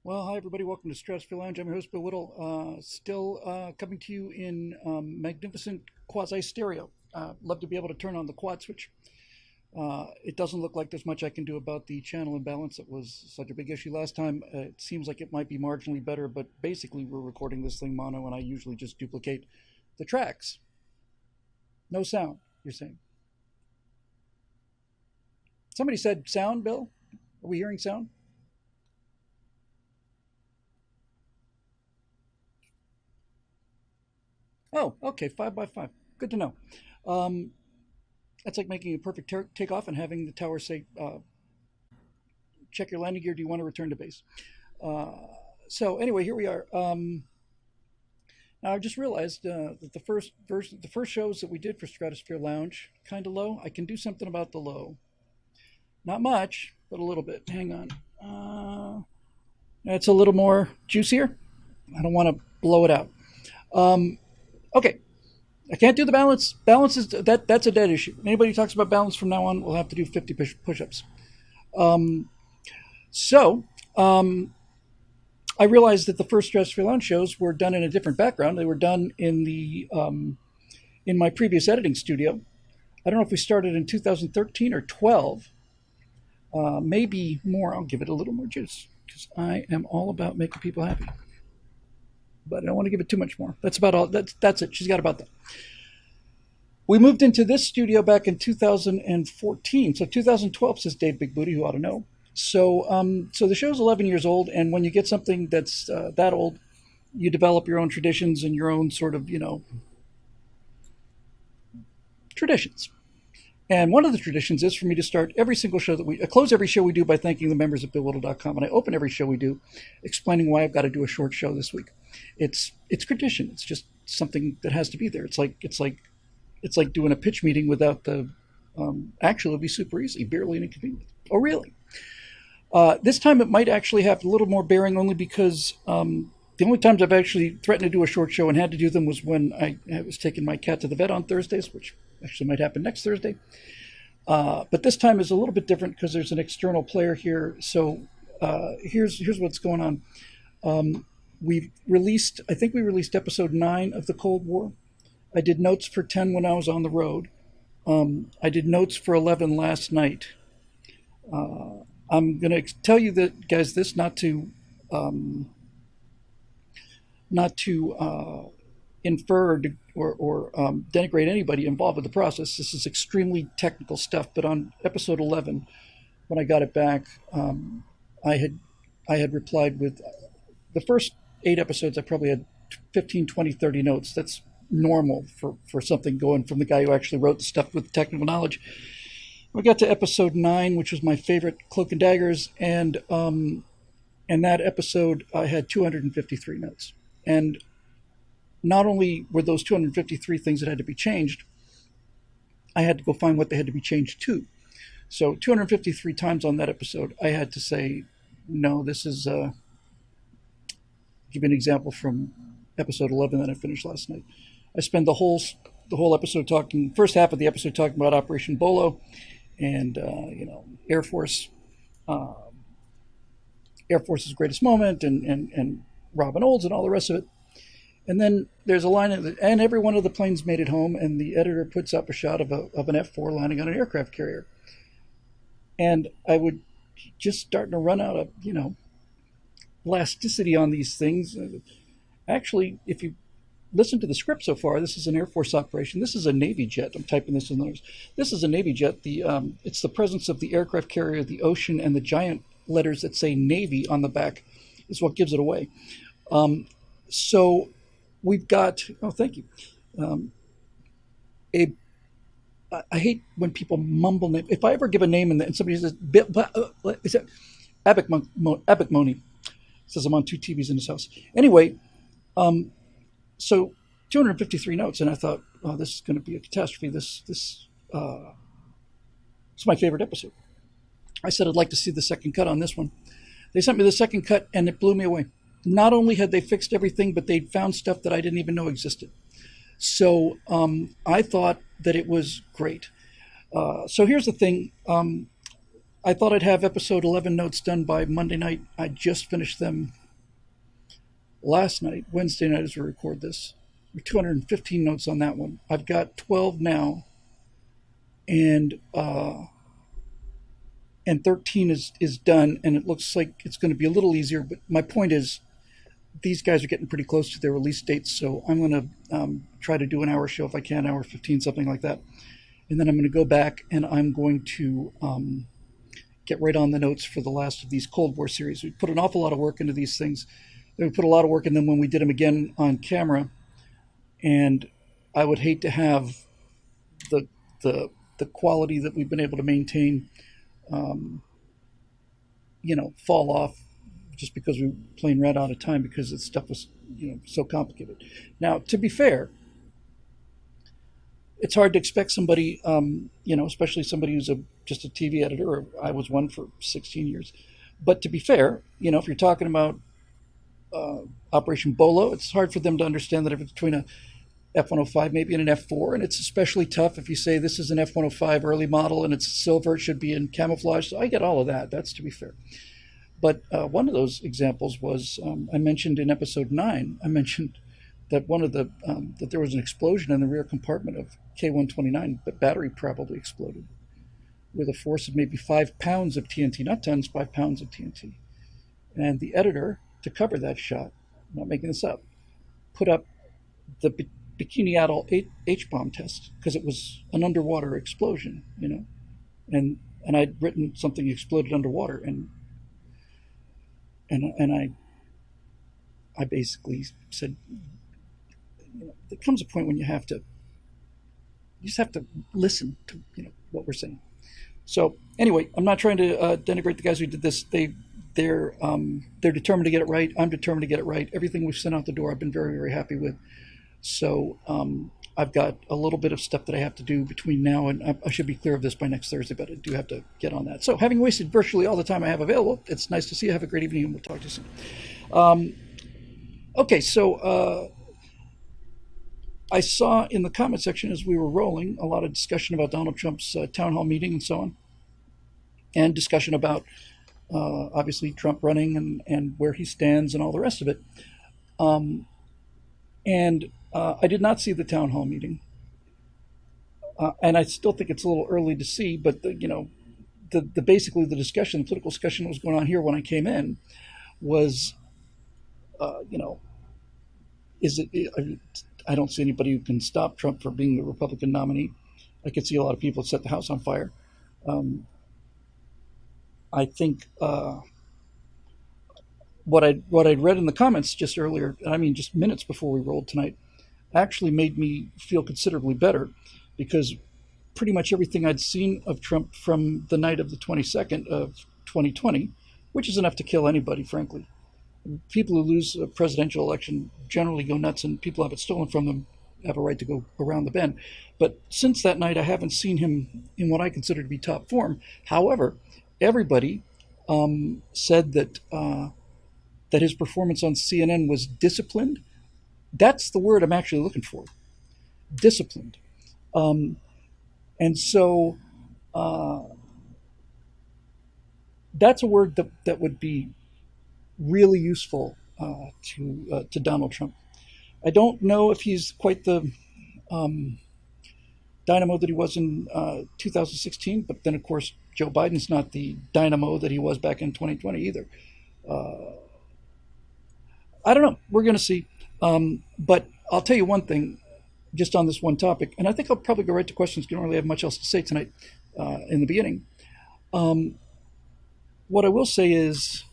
Well, hi everybody. Welcome to Stratosphere Lounge. I'm your host, Bill Whittle. Still coming to you in magnificent quasi stereo. Love to be able to turn on the quad switch. It doesn't look like there's much I can do about the channel imbalance. It was such a big issue last time. It seems like it might be marginally better, but basically we're recording this thing mono, and I usually just duplicate the tracks. No sound, you're saying? Somebody said sound, Bill? Are we hearing sound? Oh, okay, 5 by 5. Good to know. Um, that's like making a perfect takeoff and having the tower say, check your landing gear. Do you want to return to base? Uh, so anyway, here we are. Now I just realized that the first shows that we did for Stratosphere Lounge, kind of low. I can do something about the low. Not much, but a little bit. Hang on. It's a little more juicier. I don't want to blow it out. Um, okay, I can't do the balance. Balance is that's a dead issue. Anybody who talks about balance from now on will have to do 50 push-ups. Um, so I realized that the first Stratosphere Lounge shows were done in a different background. They were done in my previous editing studio. I don't know if we started in 2013 or 12. Maybe more. I'll give it a little more juice because I am all about making people happy. But I don't want to give it too much more. That's about all. That's it. She's got about that. We moved into this studio back in 2014. So 2012 says Dave Big Booty, who ought to know. So the show's 11 years old, and when you get something that's that old, you develop your own traditions and your own sort of traditions. And one of the traditions is for me to start every single show that I close every show we do by thanking the members at BillWhittle.com, and I open every show we do explaining why I've got to do a short show this week. It's tradition. It's just something that has to be there. It's like doing a pitch meeting without the. Actually, it'll be super easy, barely an inconvenience. Oh, really? This time it might actually have a little more bearing, only because the only times I've actually threatened to do a short show and had to do them was when I was taking my cat to the vet on Thursdays, which actually might happen next Thursday. But this time is a little bit different because there's an external player here. So here's what's going on. I think we released episode 9 of the Cold War. I did notes for 10 when I was on the road. I did notes for 11 last night. I'm going to tell you that, guys, this not to infer or denigrate anybody involved with the process. This is extremely technical stuff. But on episode 11, when I got it back, I had replied with the first 8 episodes. I probably had 15, 20, 30 notes. That's normal for something going from the guy who actually wrote the stuff with technical knowledge. We got to episode 9, which was my favorite, Cloak and Daggers, and that episode I had 253 notes. And not only were those 253 things that had to be changed, I had to go find what they had to be changed to. So 253 times on that episode, I had to say, no, this is, give you an example from episode 11 that I finished last night. I spend the whole episode talking, first half of the episode talking about Operation Bolo and, Air Force, Air Force's greatest moment and Robin Olds and all the rest of it. And then there's a line, and every one of the planes made it home, and the editor puts up a shot of an F-4 landing on an aircraft carrier. And I would just starting to run out of, elasticity on these things. Actually, if you listen to the script so far, this is an Air Force operation. This is a Navy jet. I'm typing this in there. This is a Navy jet. It's the presence of the aircraft carrier, the ocean, and the giant letters that say Navy on the back is what gives it away. So we've got, oh, thank you. I hate when people mumble name. If I ever give a name and somebody says, is it Abikmoni? Says I'm on 2 TVs in his house. Anyway, so 253 notes, and I thought, oh, this is going to be a catastrophe. This is my favorite episode. I said I'd like to see the second cut on this one. They sent me the second cut, and it blew me away. Not only had they fixed everything, but they'd found stuff that I didn't even know existed. So I thought that it was great. So here's the thing. I thought I'd have episode 11 notes done by Monday night. I just finished them last night, Wednesday night, as we record this. 215 notes on that one. I've got 12 now, and 13 is done, and it looks like it's going to be a little easier. But my point is, these guys are getting pretty close to their release dates, so I'm going to try to do an hour show if I can, hour 15, something like that. And then I'm going to go back and I'm going to get right on the notes for the last of these Cold War series. We put an awful lot of work into these things. We put a lot of work in them when we did them again on camera, and I would hate to have the the quality that we've been able to maintain, fall off just because we were playing red out of time because this stuff was, so complicated. Now, to be fair, it's hard to expect somebody, especially somebody who's just a TV editor, or I was one for 16 years. But to be fair, if you're talking about Operation Bolo, it's hard for them to understand the difference between a F-105 maybe and an F-4, and it's especially tough if you say this is an F-105 early model and it's silver, it should be in camouflage. So I get all of that. That's to be fair. But one of those examples was I mentioned in episode 9. I mentioned that that there was an explosion in the rear compartment of K-129. The battery probably exploded with a force of maybe 5 pounds of TNT, not tons, 5 pounds of TNT. And the editor, to cover that shot, I'm not making this up, put up the Bikini Atoll H-bomb test because it was an underwater explosion, and I'd written something exploded underwater, and I basically said, there comes a point when you just have to listen to what we're saying. So anyway, I'm not trying to denigrate the guys who did this. They're determined to get it right. I'm determined to get it right. Everything we've sent out the door, I've been very, very happy with. So I've got a little bit of stuff that I have to do between now and I should be clear of this by next Thursday, but I do have to get on that. So having wasted virtually all the time I have available, it's nice to see you. Have a great evening, and we'll talk to you soon. Okay, so I saw in the comment section as we were rolling a lot of discussion about Donald Trump's town hall meeting and so on, and discussion about obviously Trump running and where he stands and all the rest of it. And I did not see the town hall meeting, and I still think it's a little early to see. But basically the discussion, the political discussion that was going on here when I came in, was, is it? I don't see anybody who can stop Trump from being the Republican nominee. I could see a lot of people set the house on fire. I think what I'd read in the comments just earlier, just minutes before we rolled tonight, actually made me feel considerably better, because pretty much everything I'd seen of Trump from the night of the 22nd of 2020, which is enough to kill anybody, frankly. People who lose a presidential election generally go nuts, and people have it stolen from them have a right to go around the bend. But since that night, I haven't seen him in what I consider to be top form. However, everybody said that his performance on CNN was disciplined. That's the word I'm actually looking for, disciplined. And so that's a word that would be really useful to Donald Trump. I don't know if he's quite the dynamo that he was in 2016, but then, of course, Joe Biden's not the dynamo that he was back in 2020 either. I don't know. We're going to see. But I'll tell you one thing, just on this one topic, and I think I'll probably go right to questions. You don't really have much else to say tonight in the beginning. What I will say is,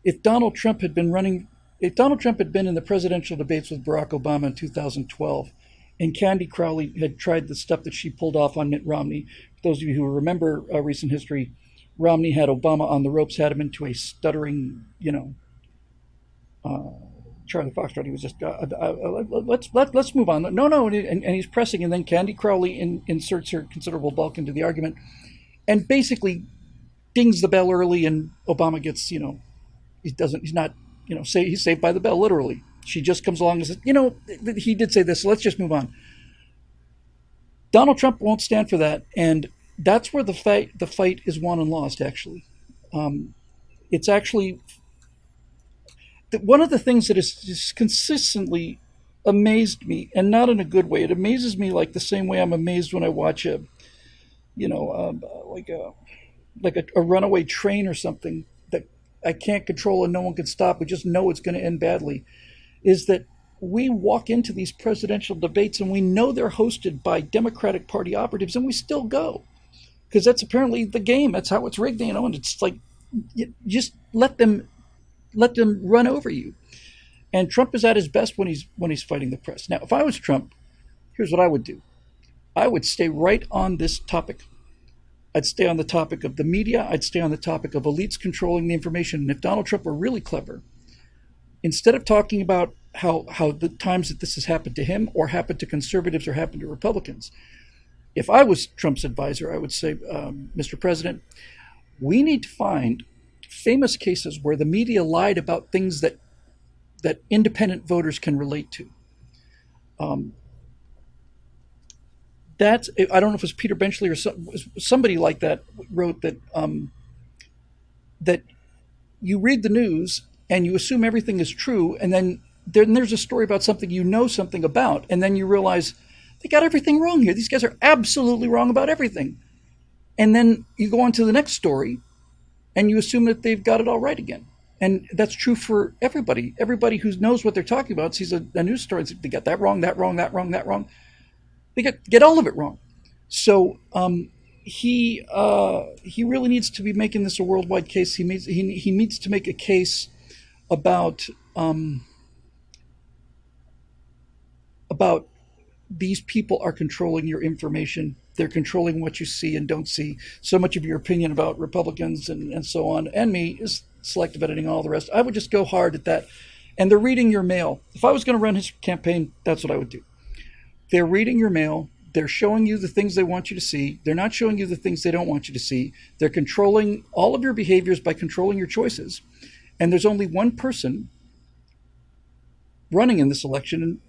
if Donald Trump had been in the presidential debates with Barack Obama in 2012, and Candy Crowley had tried the stuff that she pulled off on Mitt Romney, for those of you who remember recent history, Romney had Obama on the ropes, had him into a stuttering, Charlie Foxtrot. He was just, let's move on. No, and he's pressing, and then Candy Crowley inserts her considerable bulk into the argument, and basically dings the bell early, and Obama gets, he's not, he's saved by the bell, literally. She just comes along and says, he did say this, so let's just move on. Donald Trump won't stand for that, and That's where the fight is won and lost. Actually, it's actually one of the things that has just consistently amazed me, and not in a good way. It amazes me like the same way I'm amazed when I watch a, you know, like a runaway train or something that I can't control and no one can stop. We just know it's going to end badly. Is that we walk into these presidential debates and we know they're hosted by Democratic Party operatives, and we still go because that's apparently the game. That's how it's rigged, and it's like you just let them run over you. And Trump is at his best when he's fighting the press. Now, if I was Trump, here's what I would do. I would stay right on this topic. I'd stay on the topic of the media. I'd stay on the topic of elites controlling the information. And if Donald Trump were really clever, instead of talking about how the times that this has happened to him or happened to conservatives or happened to Republicans, if I was Trump's advisor, I would say, Mr. President, we need to find famous cases where the media lied about things that independent voters can relate to. Um, that's I don't know if it was Peter Benchley or somebody like that wrote that you read the news and you assume everything is true, and then there's a story about something you know something about, and then you realize they got everything wrong here. These guys are absolutely wrong about everything, and then you go on to the next story and you assume that they've got it all right again. And that's true for everybody. Everybody who knows what they're talking about sees a news story and says, they got that wrong, that wrong, that wrong, that wrong. They get all of it wrong. So he really needs to be making this a worldwide case. He needs to make a case about about these people are controlling your information. They're controlling what you see and don't see. So much of your opinion about Republicans and so on, and me, is selective editing, all the rest. I would just go hard at that. And they're reading your mail. If I was going to run his campaign, that's what I would do. They're reading your mail. They're showing you the things they want you to see. They're not showing you the things they don't want you to see. They're controlling all of your behaviors by controlling your choices. And there's only one person running in this election,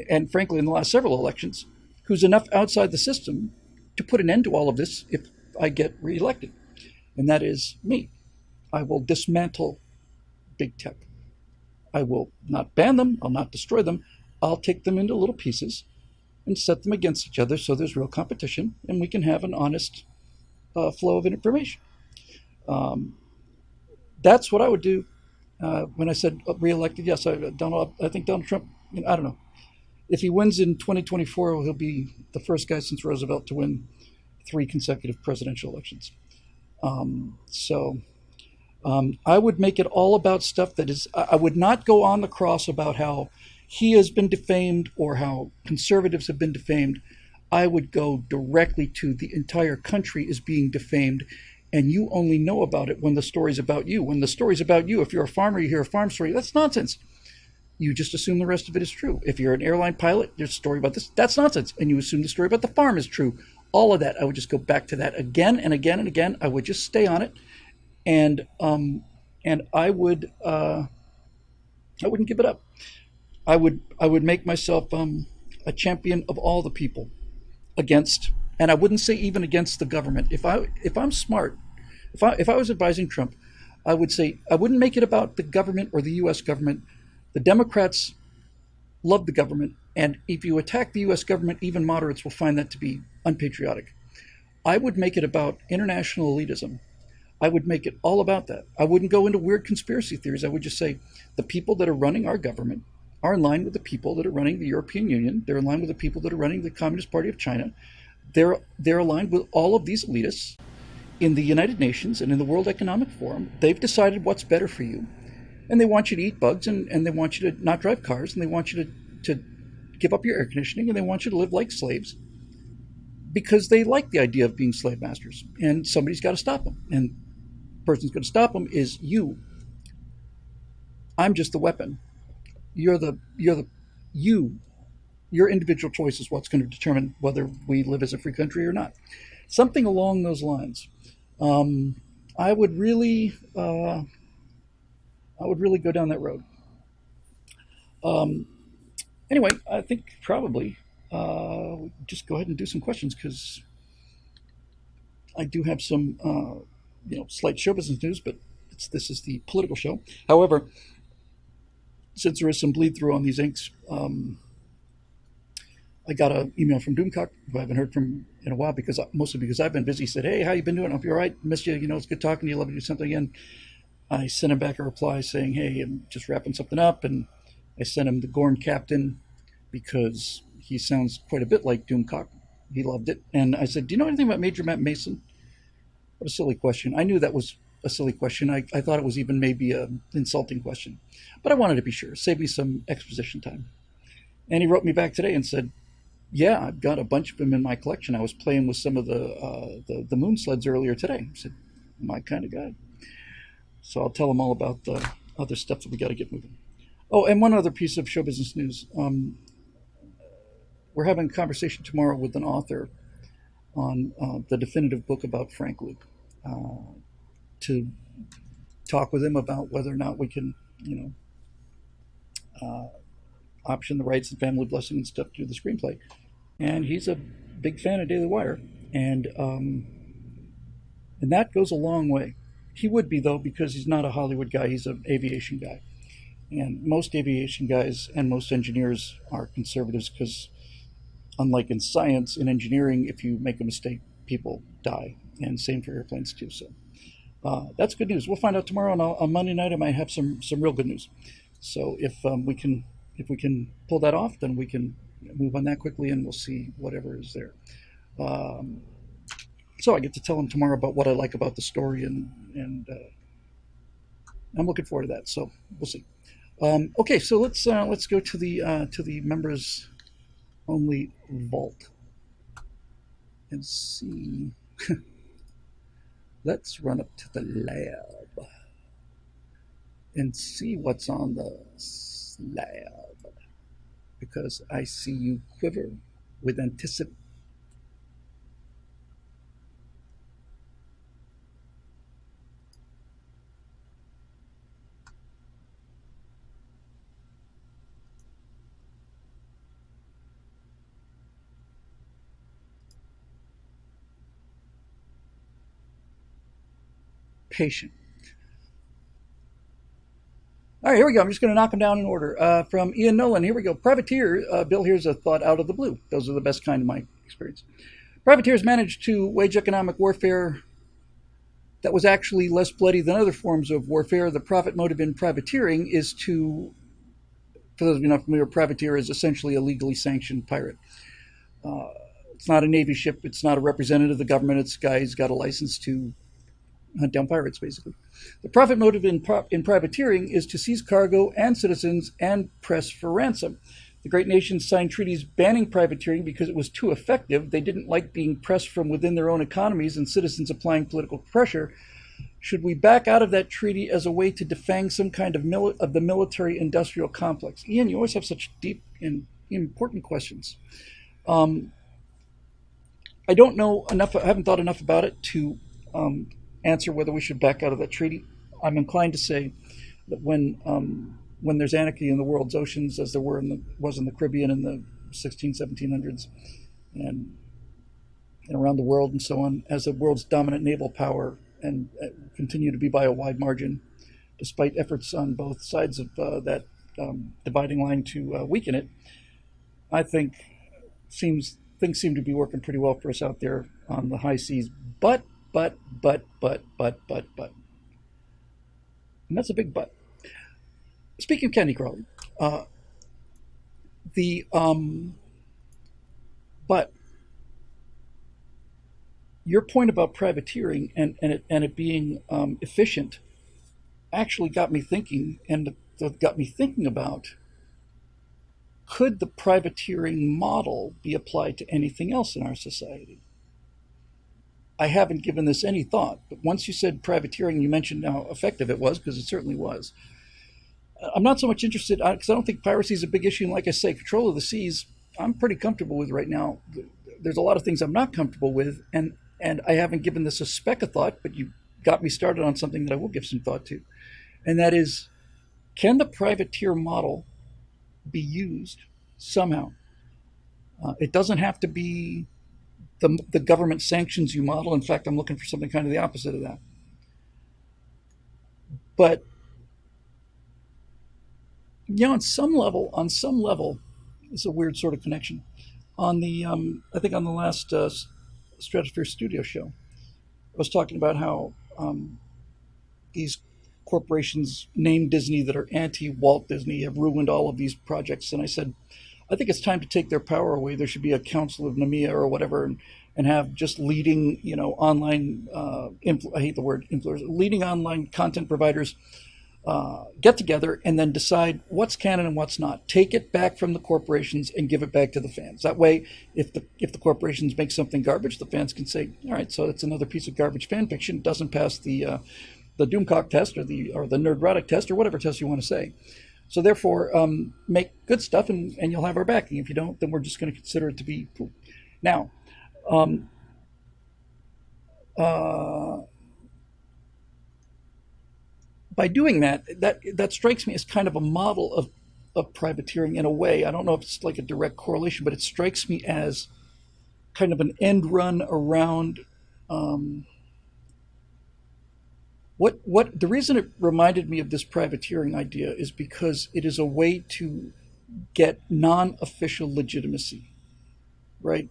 and frankly in the last several elections, who's enough outside the system to put an end to all of this if I get reelected. And that is me. I will dismantle big tech. I will not ban them. I'll not destroy them. I'll take them into little pieces and set them against each other so there's real competition and we can have an honest flow of information. Um, that's what I would do when I said reelected. Yes, I think Donald Trump, I don't know. If he wins in 2024, he'll be the first guy since Roosevelt to win 3 consecutive presidential elections. So I would make it all about stuff that is, I would not go on the cross about how he has been defamed or how conservatives have been defamed. I would go directly to the entire country is being defamed, and you only know about it when the story's about you. When the story's about you, if you're a farmer, you hear a farm story, that's nonsense. You just assume the rest of it is true. If you're an airline pilot, there's a story about this, that's nonsense. And you assume the story about the farm is true. All of that, I would just go back to that again and again and again. I would just stay on it, and I wouldn't give it up. I would make myself a champion of all the people against, and I wouldn't say even against the government. If I'm smart, if I was advising Trump, I would say I wouldn't make it about the government or the U.S. government. The Democrats love the government, and if you attack the U.S. government, even moderates will find that to be unpatriotic. I would make it about international elitism. I would make it all about that. I wouldn't go into weird conspiracy theories. I would just say the people that are running our government are in line with the people that are running the European Union. They're in line with the people that are running the Communist Party of China. They're aligned with all of these elitists in the United Nations and in the World Economic Forum. They've decided what's better for you. And they want you to eat bugs, and they want you to not drive cars, and they want you to give up your air conditioning, and they want you to live like slaves because they like the idea of being slave masters. And somebody's got to stop them. And the person who's going to stop them is you. I'm just the weapon. You, your individual choice is what's going to determine whether we live as a free country or not. Something along those lines. I would really go down that road. Um, anyway, I think probably just go ahead and do some questions because I do have some, slight show business news, but this is the political show. However, since there is some bleed through on these inks, I got an email from Doomcock, who I haven't heard from in a while, mostly because I've been busy. He said, "Hey, how you been doing? I hope you're all right. Missed you. It's good talking to you. Love to do something again." I sent him back a reply saying, "Hey, I'm just wrapping something up," and I sent him the Gorn Captain because he sounds quite a bit like Doomcock. He loved it, and I said, "Do you know anything about Major Matt Mason?" What a silly question. I knew that was a silly question. I thought it was even maybe an insulting question, but I wanted to be sure. Save me some exposition time. And he wrote me back today and said, "Yeah, I've got a bunch of them in my collection. I was playing with some of the moon sleds earlier today." I said, "My kind of guy." So I'll tell him all about the other stuff that we got to get moving. Oh, and one other piece of show business news. We're having a conversation tomorrow with an author on the definitive book about Frank Luke, to talk with him about whether or not we can, option the rights and family blessing and stuff to do the screenplay. And he's a big fan of Daily Wire, and that goes a long way. He would be, though, because he's not a Hollywood guy. He's an aviation guy, and most aviation guys and most engineers are conservatives because, unlike in science, in engineering, if you make a mistake, people die, and same for airplanes too. So that's good news. We'll find out tomorrow, and on Monday night I might have some real good news. So if we can pull that off, then we can move on that quickly, and we'll see whatever is there. So I get to tell him tomorrow about what I like about the story, and I'm looking forward to that. So we'll see. Okay, so let's go to the members only vault and see. Let's run up to the lab and see what's on the slab, because I see you quiver with anticipation. All right, here we go. I'm just going to knock them down in order. From Ian Nolan, here we go. Privateer, Bill, here's a thought out of the blue. Those are the best kind in my experience. Privateers managed to wage economic warfare that was actually less bloody than other forms of warfare. The profit motive in privateering is to, for those of you not familiar, privateer is essentially a legally sanctioned pirate. It's not a Navy ship. It's not a representative of the government. It's a guy who's got a license to hunt down pirates, basically. The profit motive in privateering is to seize cargo and citizens and press for ransom. The great nations signed treaties banning privateering because it was too effective. They didn't like being pressed from within their own economies and citizens applying political pressure. Should we back out of that treaty as a way to defang some kind of the military-industrial complex? Ian, you always have such deep and important questions. I don't know enough. I haven't thought enough about it to answer whether we should back out of that treaty. I'm inclined to say that when there's anarchy in the world's oceans, as there was in the Caribbean in the 1700s, and around the world and so on, as the world's dominant naval power and continue to be by a wide margin, despite efforts on both sides of that dividing line to weaken it, I think things seem to be working pretty well for us out there on the high seas. But. And that's a big but. Speaking of Candy Crawler, but your point about privateering and it being efficient actually got me thinking, and got me thinking about, could the privateering model be applied to anything else in our society? I haven't given this any thought, but once you said privateering, you mentioned how effective it was, because it certainly was. I'm not so much interested, because I don't think piracy is a big issue. And like I say, control of the seas, I'm pretty comfortable with right now. There's a lot of things I'm not comfortable with, and I haven't given this a speck of thought, but you got me started on something that I will give some thought to. And that is, can the privateer model be used somehow? It doesn't have to be the government sanctions you model. In fact, I'm looking for something kind of the opposite of that. But on some level, it's a weird sort of connection. On the I think on the last Stratosphere Studio show, I was talking about how these corporations named Disney that are anti Walt Disney have ruined all of these projects. And I said, I think it's time to take their power away. There should be a council of NMEA or whatever, and have just leading, online, I hate the word influencers, leading online content providers get together and then decide what's canon and what's not. Take it back from the corporations and give it back to the fans. That way, if the corporations make something garbage, the fans can say, all right, so it's another piece of garbage fan fiction. It doesn't pass the Doomcock test or the Nerdrotic test or whatever test you want to say. So therefore, make good stuff and you'll have our backing. If you don't, then we're just going to consider it to be poop. Now, um, uh, by doing that strikes me as kind of a model of privateering in a way. I don't know if it's like a direct correlation, but it strikes me as kind of an end run around what the reason it reminded me of this privateering idea is because it is a way to get non-official legitimacy, right?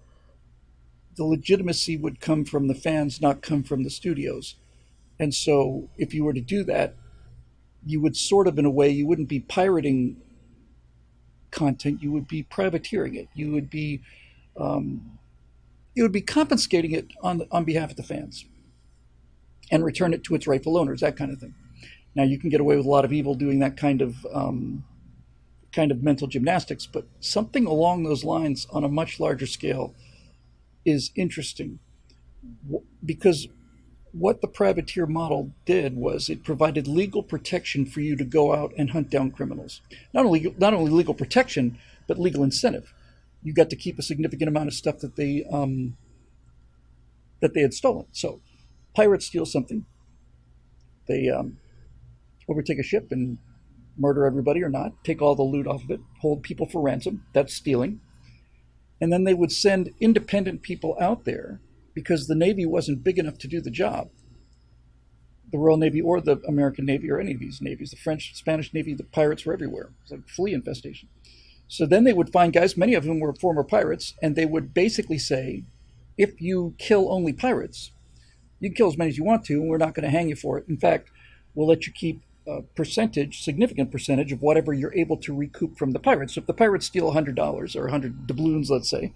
The legitimacy would come from the fans, not come from the studios. And so if you were to do that, you would sort of, in a way, you wouldn't be pirating content, you would be privateering it. You would be confiscating it on behalf of the fans and return it to its rightful owners, that kind of thing. Now you can get away with a lot of evil doing that kind of mental gymnastics, but something along those lines on a much larger scale is interesting because what the privateer model did was it provided legal protection for you to go out and hunt down criminals. Not only legal protection, but legal incentive. You got to keep a significant amount of stuff that they had stolen. So pirates steal something, they overtake a ship and murder everybody or not, take all the loot off of it, hold people for ransom. That's stealing. And then they would send independent people out there because the Navy wasn't big enough to do the job. The Royal Navy or the American Navy or any of these navies, the French, Spanish Navy, the pirates were everywhere. It was like a flea infestation. So then they would find guys, many of whom were former pirates, and they would basically say, if you kill only pirates, you can kill as many as you want to, and we're not going to hang you for it. In fact, we'll let you keep a percentage, significant percentage of whatever you're able to recoup from the pirates. So if the pirates steal $100 or 100 doubloons, let's say,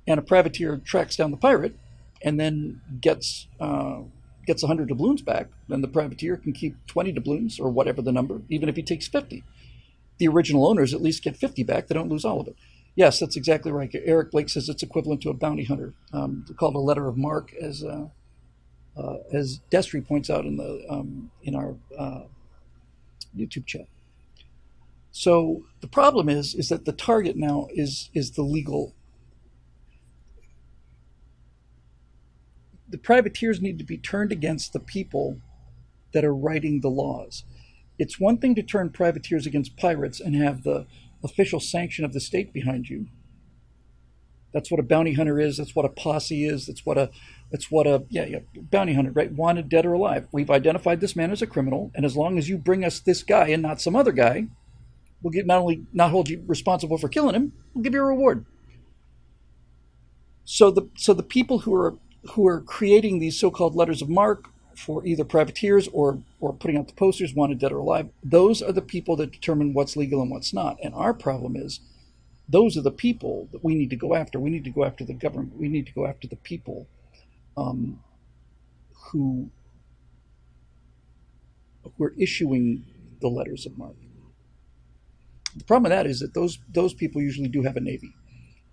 and a privateer tracks down the pirate and then gets 100 doubloons back, then the privateer can keep 20 doubloons or whatever the number, even if he takes 50. The original owners at least get 50 back. They don't lose all of it. Yes, that's exactly right. Eric Blake says it's equivalent to a bounty hunter. Called a letter of marque, as Destry points out in our YouTube chat. So the problem is that the target now is the legal. The privateers need to be turned against the people that are writing the laws. It's one thing to turn privateers against pirates and have the official sanction of the state behind you. That's what a bounty hunter is. That's what a posse is. That's what a bounty hunter, right? Wanted, dead or alive. We've identified this man as a criminal, and as long as you bring us this guy and not some other guy, we'll not only not hold you responsible for killing him, we'll give you a reward. So the people who are creating these so-called letters of marque for either privateers or putting out the posters, wanted, dead or alive, those are the people that determine what's legal and what's not. And our problem is those are the people that we need to go after. We need to go after the government. We need to go after the people um, who who are issuing the letters of marque. The problem with that is that those people usually do have a navy,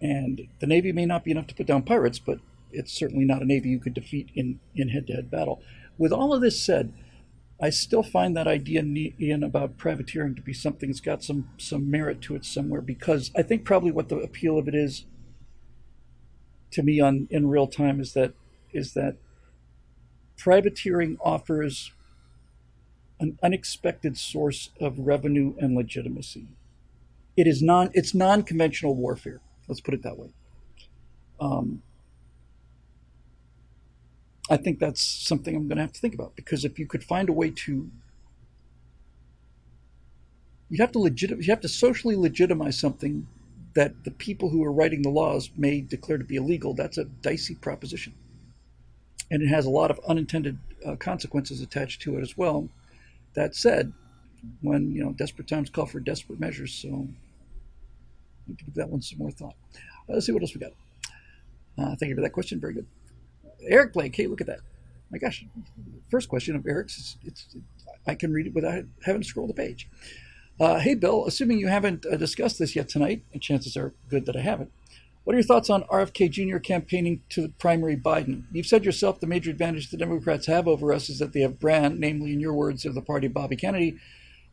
and the navy may not be enough to put down pirates, but it's certainly not a navy you could defeat in head-to-head battle. With all of this said, I still find that idea, Ian, about privateering to be something that's got some merit to it somewhere, because I think probably what the appeal of it is to me in real time is that privateering offers an unexpected source of revenue and legitimacy. It's non-conventional warfare. Let's put it that way. Um, I think that's something I'm going to have to think about, because if you could find a way to, you have to socially legitimize something that the people who are writing the laws may declare to be illegal. That's a dicey proposition, and it has a lot of unintended consequences attached to it as well. That said, when desperate times call for desperate measures, so we can give that one some more thought. Let's see what else we got. Thank you for that question. Very good. Eric Blake. Hey, look at that. My gosh. First question of Eric's. I can read it without having to scroll the page. Hey, Bill. Assuming you haven't discussed this yet tonight, and chances are good that I haven't. What are your thoughts on RFK Jr. campaigning to the primary Biden? You've said yourself the major advantage the Democrats have over us is that they have brand, namely, in your words, of the party of Bobby Kennedy.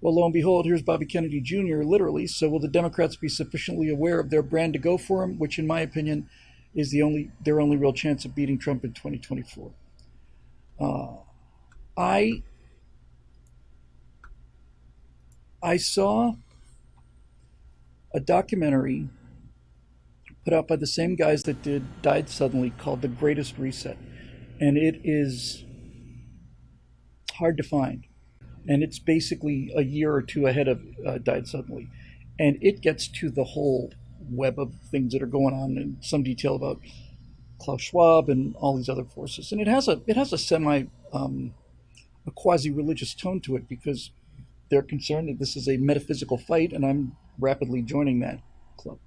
Well, lo and behold, here's Bobby Kennedy Jr., literally. So will the Democrats be sufficiently aware of their brand to go for him, which, in my opinion, is their only real chance of beating Trump in 2024? I saw a documentary put out by the same guys that Died Suddenly, called The Greatest Reset. And it is hard to find. And it's basically a year or two ahead of Died Suddenly. And it gets to the whole web of things that are going on, in some detail about Klaus Schwab and all these other forces. And it has a semi a quasi-religious tone to it, because they're concerned that this is a metaphysical fight, and I'm rapidly joining that club.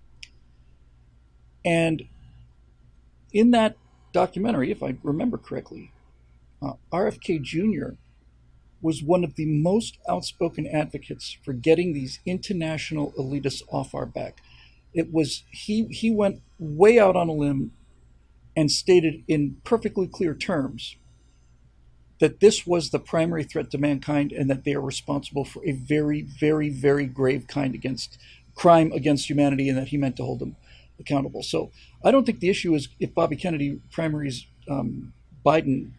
And in that documentary, if I remember correctly, RFK Jr. was one of the most outspoken advocates for getting these international elitists off our back. It was he went way out on a limb and stated in perfectly clear terms that this was the primary threat to mankind, and that they are responsible for a very, very, very grave crime against humanity, and that he meant to hold them accountable. So I don't think the issue is if Bobby Kennedy primaries Biden,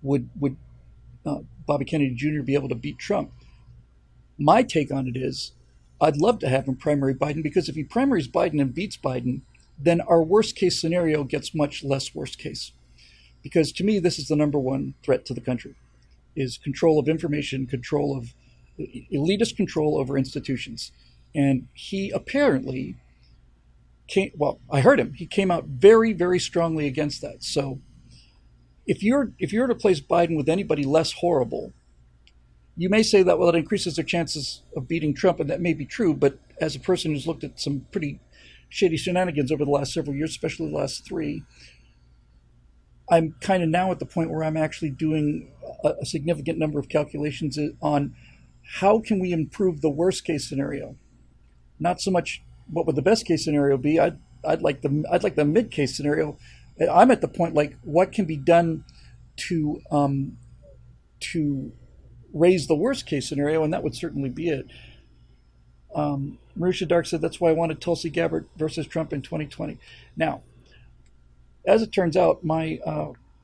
would Bobby Kennedy Jr. be able to beat Trump. My take on it is I'd love to have him primary Biden, because if he primaries Biden and beats Biden, then our worst case scenario gets much less worst case. Because to me, this is the number one threat to the country, is control of information, elitist control over institutions. And he apparently I heard him. He came out very, very strongly against that. So if you're to place Biden with anybody less horrible, you may say that, well, it increases their chances of beating Trump, and that may be true. But as a person who's looked at some pretty shady shenanigans over the last several years, especially the last 3, I'm kind of now at the point where I'm actually doing a significant number of calculations on how can we improve the worst case scenario. Not so much what would the best case scenario be. I'd like the mid case scenario. I'm at the point, like, what can be done to raise the worst case scenario, and that would certainly be it. Marusha Dark said that's why I wanted Tulsi Gabbard versus Trump in 2020. Now, as it turns out, my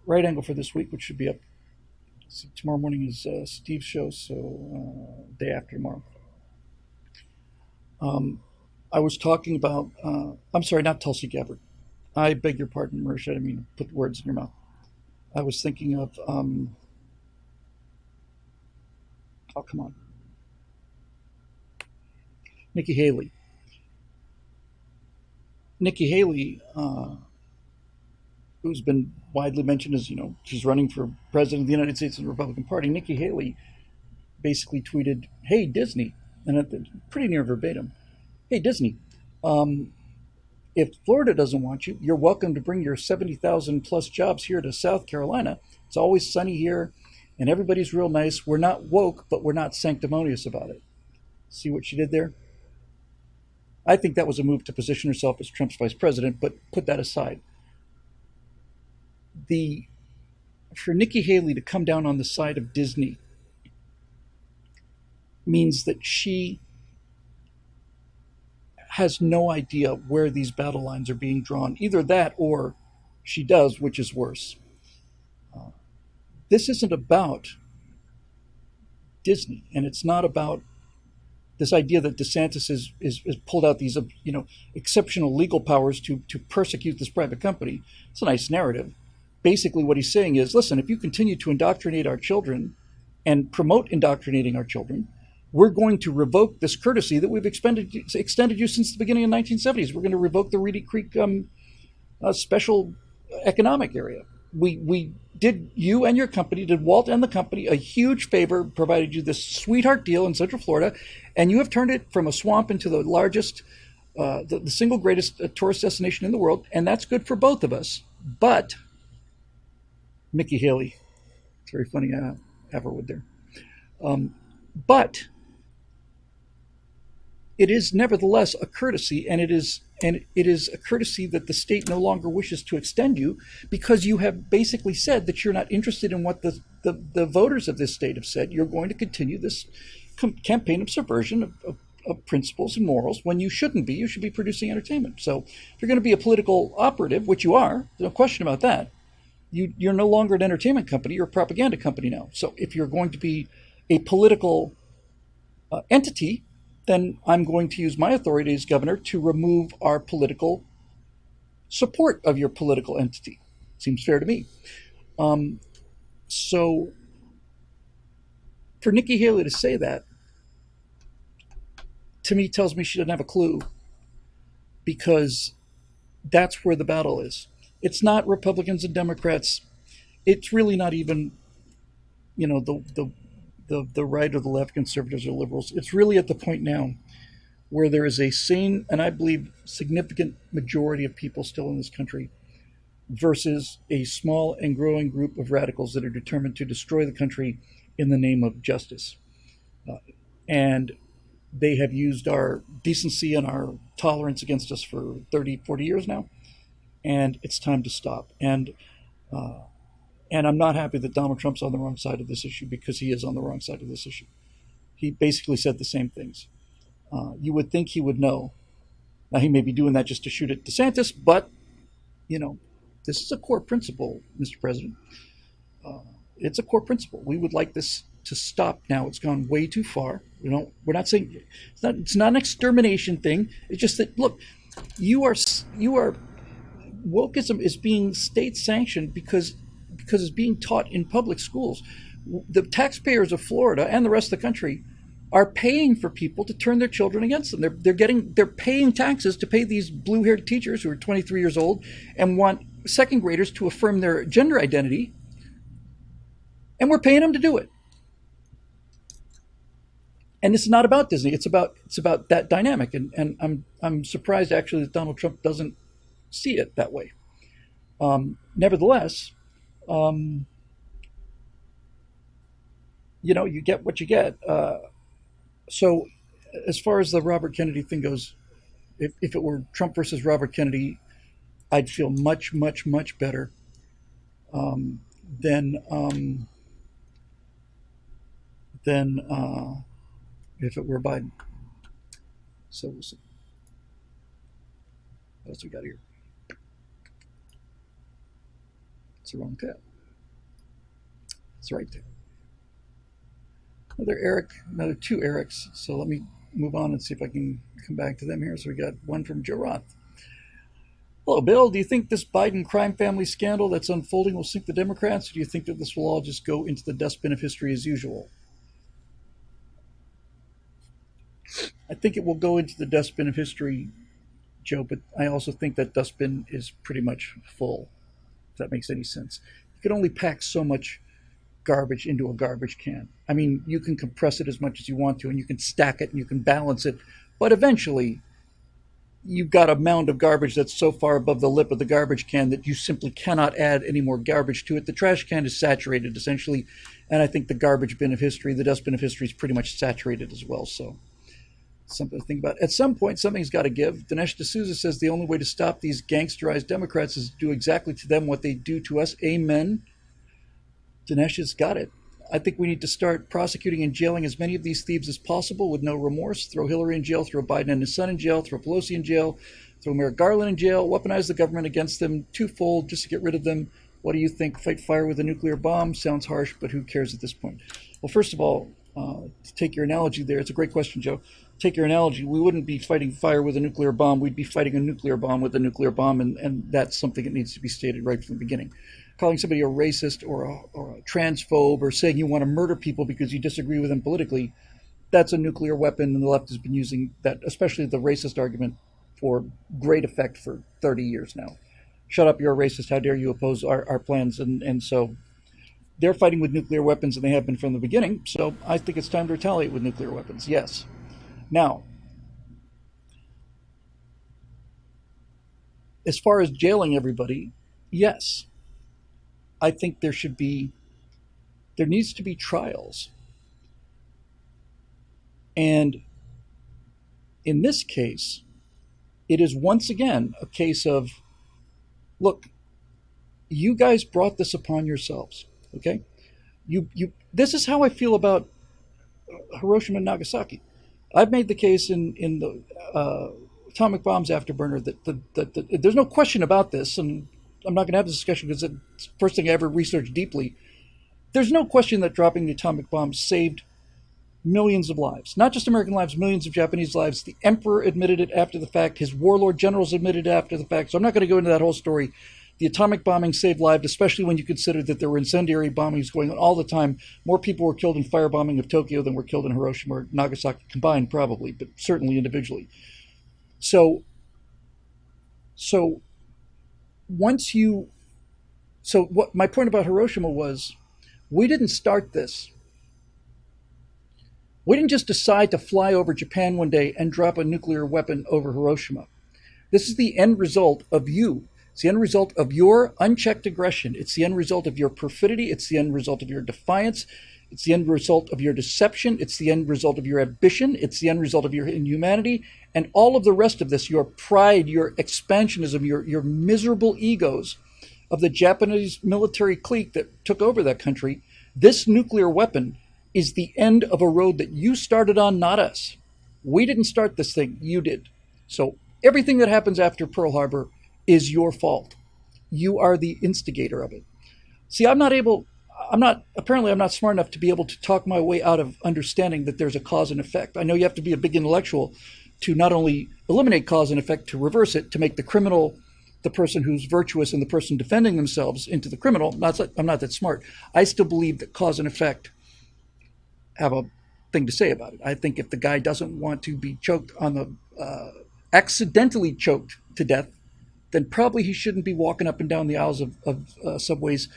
right angle for this week, which should be up tomorrow morning, is Steve's show, so day after tomorrow. I was talking about, I'm sorry, not Tulsi Gabbard. I beg your pardon, Marusha. I didn't mean to put words in your mouth. I was thinking of, oh, come on. Nikki Haley. Nikki Haley, who's been widely mentioned as, she's running for president of the United States in the Republican Party. Nikki Haley basically tweeted, "Hey, Disney," and pretty near verbatim, "Hey, Disney, if Florida doesn't want you, you're welcome to bring your 70,000 plus jobs here to South Carolina. It's always sunny here, and everybody's real nice. We're not woke, but we're not sanctimonious about it." See what she did there? I think that was a move to position herself as Trump's vice president, but put that aside. For Nikki Haley to come down on the side of Disney means that she has no idea where these battle lines are being drawn. Either that, or she does, which is worse. This isn't about Disney, and it's not about this idea that DeSantis is pulled out these exceptional legal powers to persecute this private company. It's a nice narrative, basically what he's saying is, listen, if you continue to indoctrinate our children and promote indoctrinating our children, we're going to revoke this courtesy that we've extended you since the beginning of the 1970s. We're going to revoke the Reedy Creek special economic area. We did, you and your company, did Walt and the company a huge favor, provided you this sweetheart deal in Central Florida, and you have turned it from a swamp into the largest, the single greatest tourist destination in the world, and that's good for both of us. But, Mickey Haley, it's very funny, Everwood there. But it is nevertheless a courtesy, and it is a courtesy that the state no longer wishes to extend you, because you have basically said that you're not interested in what the voters of this state have said. You're going to continue this campaign of subversion of principles and morals when you shouldn't be. You should be producing entertainment. So if you're going to be a political operative, which you are, no question about that, you're no longer an entertainment company, you're a propaganda company now. So if you're going to be a political entity, then I'm going to use my authority as governor to remove our political support of your political entity. Seems fair to me. So for Nikki Haley to say that, to me, tells me she doesn't have a clue, because that's where the battle is. It's not Republicans and Democrats. It's really not even, the right or the left, conservatives or liberals. It's really at the point now where there is a sane, and I believe significant majority of people still in this country, versus a small and growing group of radicals that are determined to destroy the country in the name of justice. And they have used our decency and our tolerance against us for 30, 40 years now, and it's time to stop. And I'm not happy that Donald Trump's on the wrong side of this issue, because he is on the wrong side of this issue. He basically said the same things. You would think he would know. Now, he may be doing that just to shoot at DeSantis, but, this is a core principle, Mr. President. It's a core principle. We would like this to stop now. It's gone way too far. We're not saying it's not an extermination thing. It's just that, look, you are wokeism is being state sanctioned because it's being taught in public schools. The taxpayers of Florida and the rest of the country are paying for people to turn their children against them. They're paying taxes to pay these blue-haired teachers who are 23 years old and want second graders to affirm their gender identity, and we're paying them to do it. And it's not about Disney. It's about that dynamic, and I'm surprised actually that Donald Trump doesn't see it that way. Nevertheless, you get what you get. So as far as the Robert Kennedy thing goes, if it were Trump versus Robert Kennedy, I'd feel much, much, much better than if it were Biden. So what else we got here? It's the wrong tab. It's right there. Another two Erics. So let me move on and see if I can come back to them here. So we got one from Joe Roth. Hello, Bill. Do you think this Biden crime family scandal that's unfolding will sink the Democrats, or do you think that this will all just go into the dustbin of history as usual? I think it will go into the dustbin of history, Joe, but I also think that dustbin is pretty much full, if that makes any sense. You can only pack so much garbage into a garbage can. I mean, you can compress it as much as you want to, and you can stack it and you can balance it, but eventually you've got a mound of garbage that's so far above the lip of the garbage can that you simply cannot add any more garbage to it. The trash can is saturated essentially, and I think the garbage bin of history, the dustbin of history, is pretty much saturated as well. So something to think about. At some point, something's got to give. Dinesh D'Souza says the only way to stop these gangsterized Democrats is to do exactly to them what they do to us. Amen. Dinesh has got it. I think we need to start prosecuting and jailing as many of these thieves as possible with no remorse. Throw Hillary in jail, throw Biden and his son in jail, throw Pelosi in jail, throw Merrick Garland in jail, weaponize the government against them twofold just to get rid of them. What do you think? Fight fire with a nuclear bomb? Sounds harsh, but who cares at this point? Well, first of all, to take your analogy there, it's a great question, Joe. Take your analogy, we wouldn't be fighting fire with a nuclear bomb. We'd be fighting a nuclear bomb with a nuclear bomb, and that's something that needs to be stated right from the beginning. calling somebody a racist or a transphobe or saying you want to murder people because you disagree with them politically, that's a nuclear weapon, and the left has been using that, especially the racist argument, for great effect for 30 years now. Shut up, you're a racist. How dare you oppose our plans? And so they're fighting with nuclear weapons, and they have been from the beginning. So I think it's time to retaliate with nuclear weapons. Yes. Now, as far as jailing everybody, yes, I think there needs to be trials. And in this case, it is once again a case of, look, you guys brought this upon yourselves. Okay? This is how I feel about Hiroshima and Nagasaki. I've made the case in the atomic bombs afterburner that there's no question about this, and I'm not going to have this discussion because it's the first thing I ever researched deeply. There's no question that dropping the atomic bomb saved millions of lives, not just American lives, millions of Japanese lives. The emperor admitted it after the fact. His warlord generals admitted it after the fact. So I'm not going to go into that whole story. The atomic bombing saved lives, especially when you consider that there were incendiary bombings going on all the time. More people were killed in firebombing of Tokyo than were killed in Hiroshima or Nagasaki combined, probably, but certainly individually. So once you, so what my point about Hiroshima was, we didn't start this. We didn't just decide to fly over Japan one day and drop a nuclear weapon over Hiroshima. This is the end result of you. It's the end result of your unchecked aggression. It's the end result of your perfidy. It's the end result of your defiance. It's the end result of your deception. It's the end result of your ambition. It's the end result of your inhumanity. And all of the rest of this, your pride, your expansionism, your miserable egos of the Japanese military clique that took over that country. This nuclear weapon is the end of a road that you started on, not us. We didn't start this thing, you did. So everything that happens after Pearl Harbor is your fault. You are the instigator of it. See, I'm not smart enough to be able to talk my way out of understanding that there's a cause and effect. I know you have to be a big intellectual to not only eliminate cause and effect, to reverse it, to make the criminal the person who's virtuous and the person defending themselves into the criminal. I'm not that smart. I still believe that cause and effect have a thing to say about it. I think if the guy doesn't want to be choked on accidentally choked to death, then probably he shouldn't be walking up and down the aisles of subways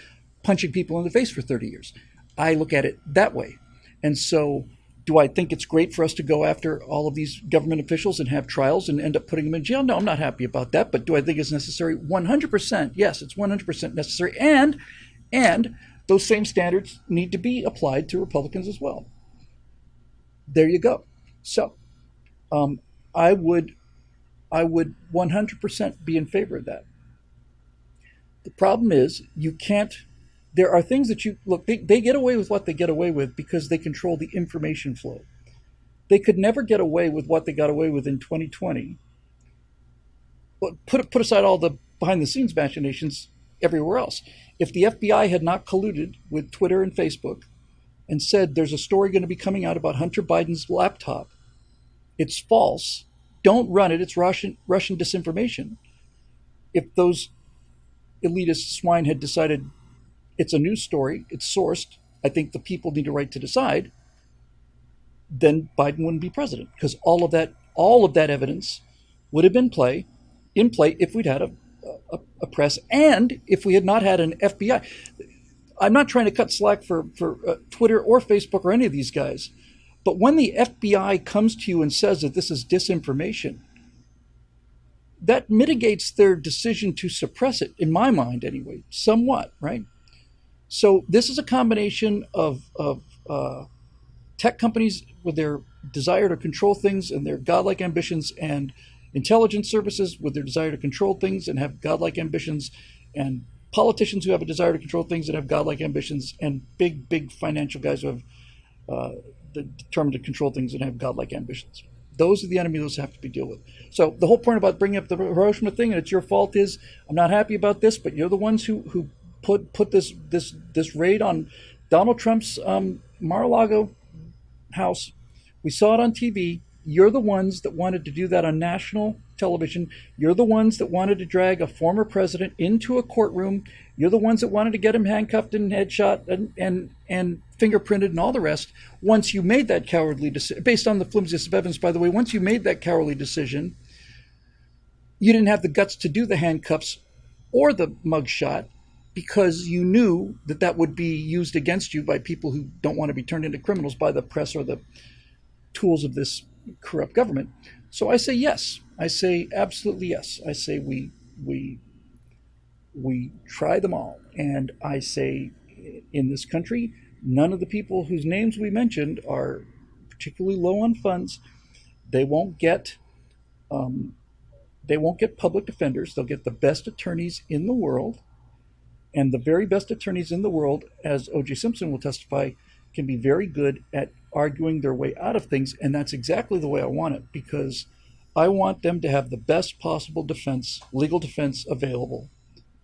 punching people in the face for 30 years. I look at it that way. And so do I think it's great for us to go after all of these government officials and have trials and end up putting them in jail? No, I'm not happy about that. But do I think it's necessary? 100%. Yes, it's 100% necessary. And those same standards need to be applied to Republicans as well. There you go. So I would 100% be in favor of that. The problem is there are things that they get away with what they get away with because they control the information flow. They could never get away with what they got away with in 2020. But put aside all the behind the scenes machinations everywhere else. If the FBI had not colluded with Twitter and Facebook and said there's a story going to be coming out about Hunter Biden's laptop, it's false, don't run it, it's Russian disinformation. If those elitist swine had decided it's a news story, it's sourced, I think the people need a right to decide, then Biden wouldn't be president, because all of that evidence would have been in play if we'd had a press, and if we had not had an FBI. I'm not trying to cut slack for Twitter or Facebook or any of these guys, but when the FBI comes to you and says that this is disinformation, that mitigates their decision to suppress it, in my mind anyway, somewhat, right? So this is a combination of tech companies with their desire to control things and their godlike ambitions, and intelligence services with their desire to control things and have godlike ambitions, and politicians who have a desire to control things and have godlike ambitions, and big financial guys who have determined to control things and have godlike ambitions. Those are the enemy those have to be dealt with. So the whole point about bringing up the Hiroshima thing, and it's your fault, is I'm not happy about this, but you're the ones who put this raid on Donald Trump's Mar-a-Lago house. We saw it on TV. You're the ones that wanted to do that on national television. You're the ones that wanted to drag a former president into a courtroom. You're the ones that wanted to get him handcuffed and headshot and fingerprinted and all the rest. Once you made that cowardly decision, based on the flimsiest of evidence, by the way, once you made that cowardly decision, you didn't have the guts to do the handcuffs or the mugshot because you knew that that would be used against you by people who don't want to be turned into criminals by the press or the tools of this corrupt government. So I say yes. I say absolutely yes. I say we try them all. And I say in this country, none of the people whose names we mentioned are particularly low on funds. They won't get public defenders. They'll get the best attorneys in the world. And the very best attorneys in the world, as O.J. Simpson will testify, can be very good at arguing their way out of things. And that's exactly the way I want it, because I want them to have the best possible defense, legal defense available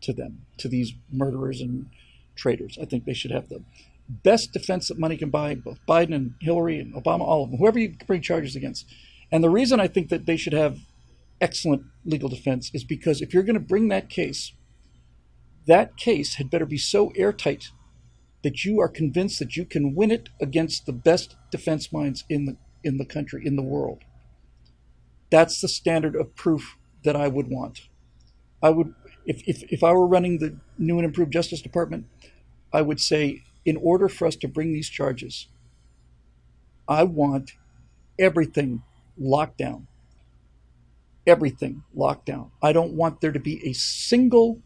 to them, to these murderers and traitors. I think they should have the best defense that money can buy, both Biden and Hillary and Obama, all of them, whoever you bring charges against. And the reason I think that they should have excellent legal defense is because if you're going to bring that case had better be so airtight that you are convinced that you can win it against the best defense minds in the country, in the world. That's the standard of proof that I would want. I would, if I were running the new and improved Justice Department, I would say, in order for us to bring these charges, I want everything locked down. Everything locked down. I don't want there to be a single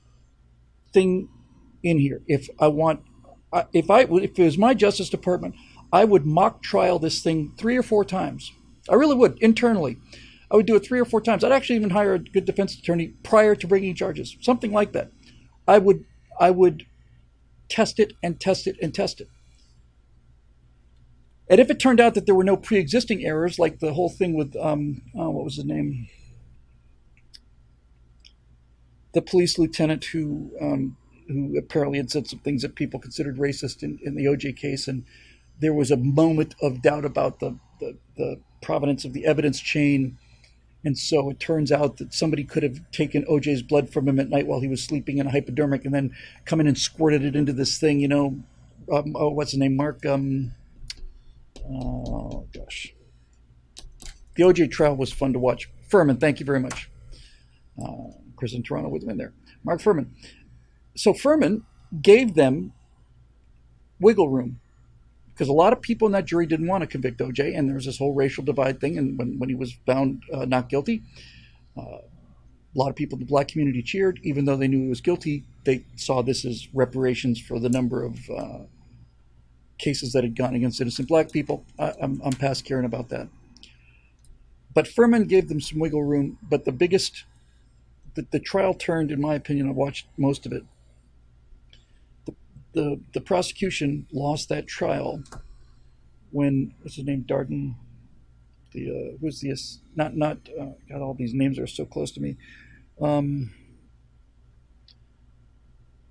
thing in here. If it was my Justice Department, I would mock trial this thing 3 or 4 times. I really would, internally. I would do it 3 or 4 times. I'd actually even hire a good defense attorney prior to bringing charges, something like that. I would test it and test it and test it. And if it turned out that there were no pre-existing errors, like the whole thing with what was his name, the police lieutenant who apparently had said some things that people considered racist in the OJ case, and there was a moment of doubt about the provenance of the evidence chain. And so it turns out that somebody could have taken OJ's blood from him at night while he was sleeping in a hypodermic and then come in and squirted it into this thing, what's his name? Mark, oh gosh. The OJ trial was fun to watch. Furman, thank you very much. Chris in Toronto with him in there. Mark Furman. So Furman gave them wiggle room, because a lot of people in that jury didn't want to convict OJ, and there was this whole racial divide thing. And when he was found not guilty, a lot of people in the black community cheered, even though they knew he was guilty. They saw this as reparations for the number of cases that had gone against innocent black people. I'm past caring about that. But Furman gave them some wiggle room. But the trial turned, in my opinion, I watched most of it. The prosecution lost that trial when, what's his name, Darden, who's the, God, all these names are so close to me.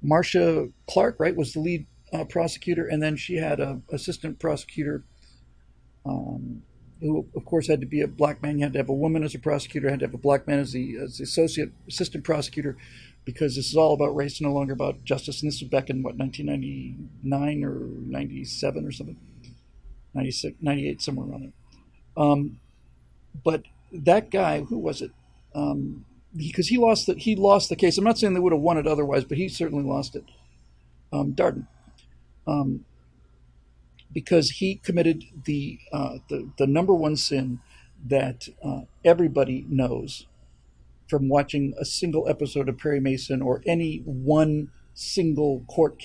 Marcia Clark, right, was the lead prosecutor, and then she had an assistant prosecutor who, of course, had to be a black man. You had to have a woman as a prosecutor, had to have a black man as the assistant prosecutor, because this is all about race, no longer about justice. And this was back in, 1999 or 97 or something, 96, 98, somewhere around there. But that guy, who was it? Because he lost the case. I'm not saying they would have won it otherwise, but he certainly lost it. Darden. Because he committed the number one sin that everybody knows from watching a single episode of Perry Mason or any one single court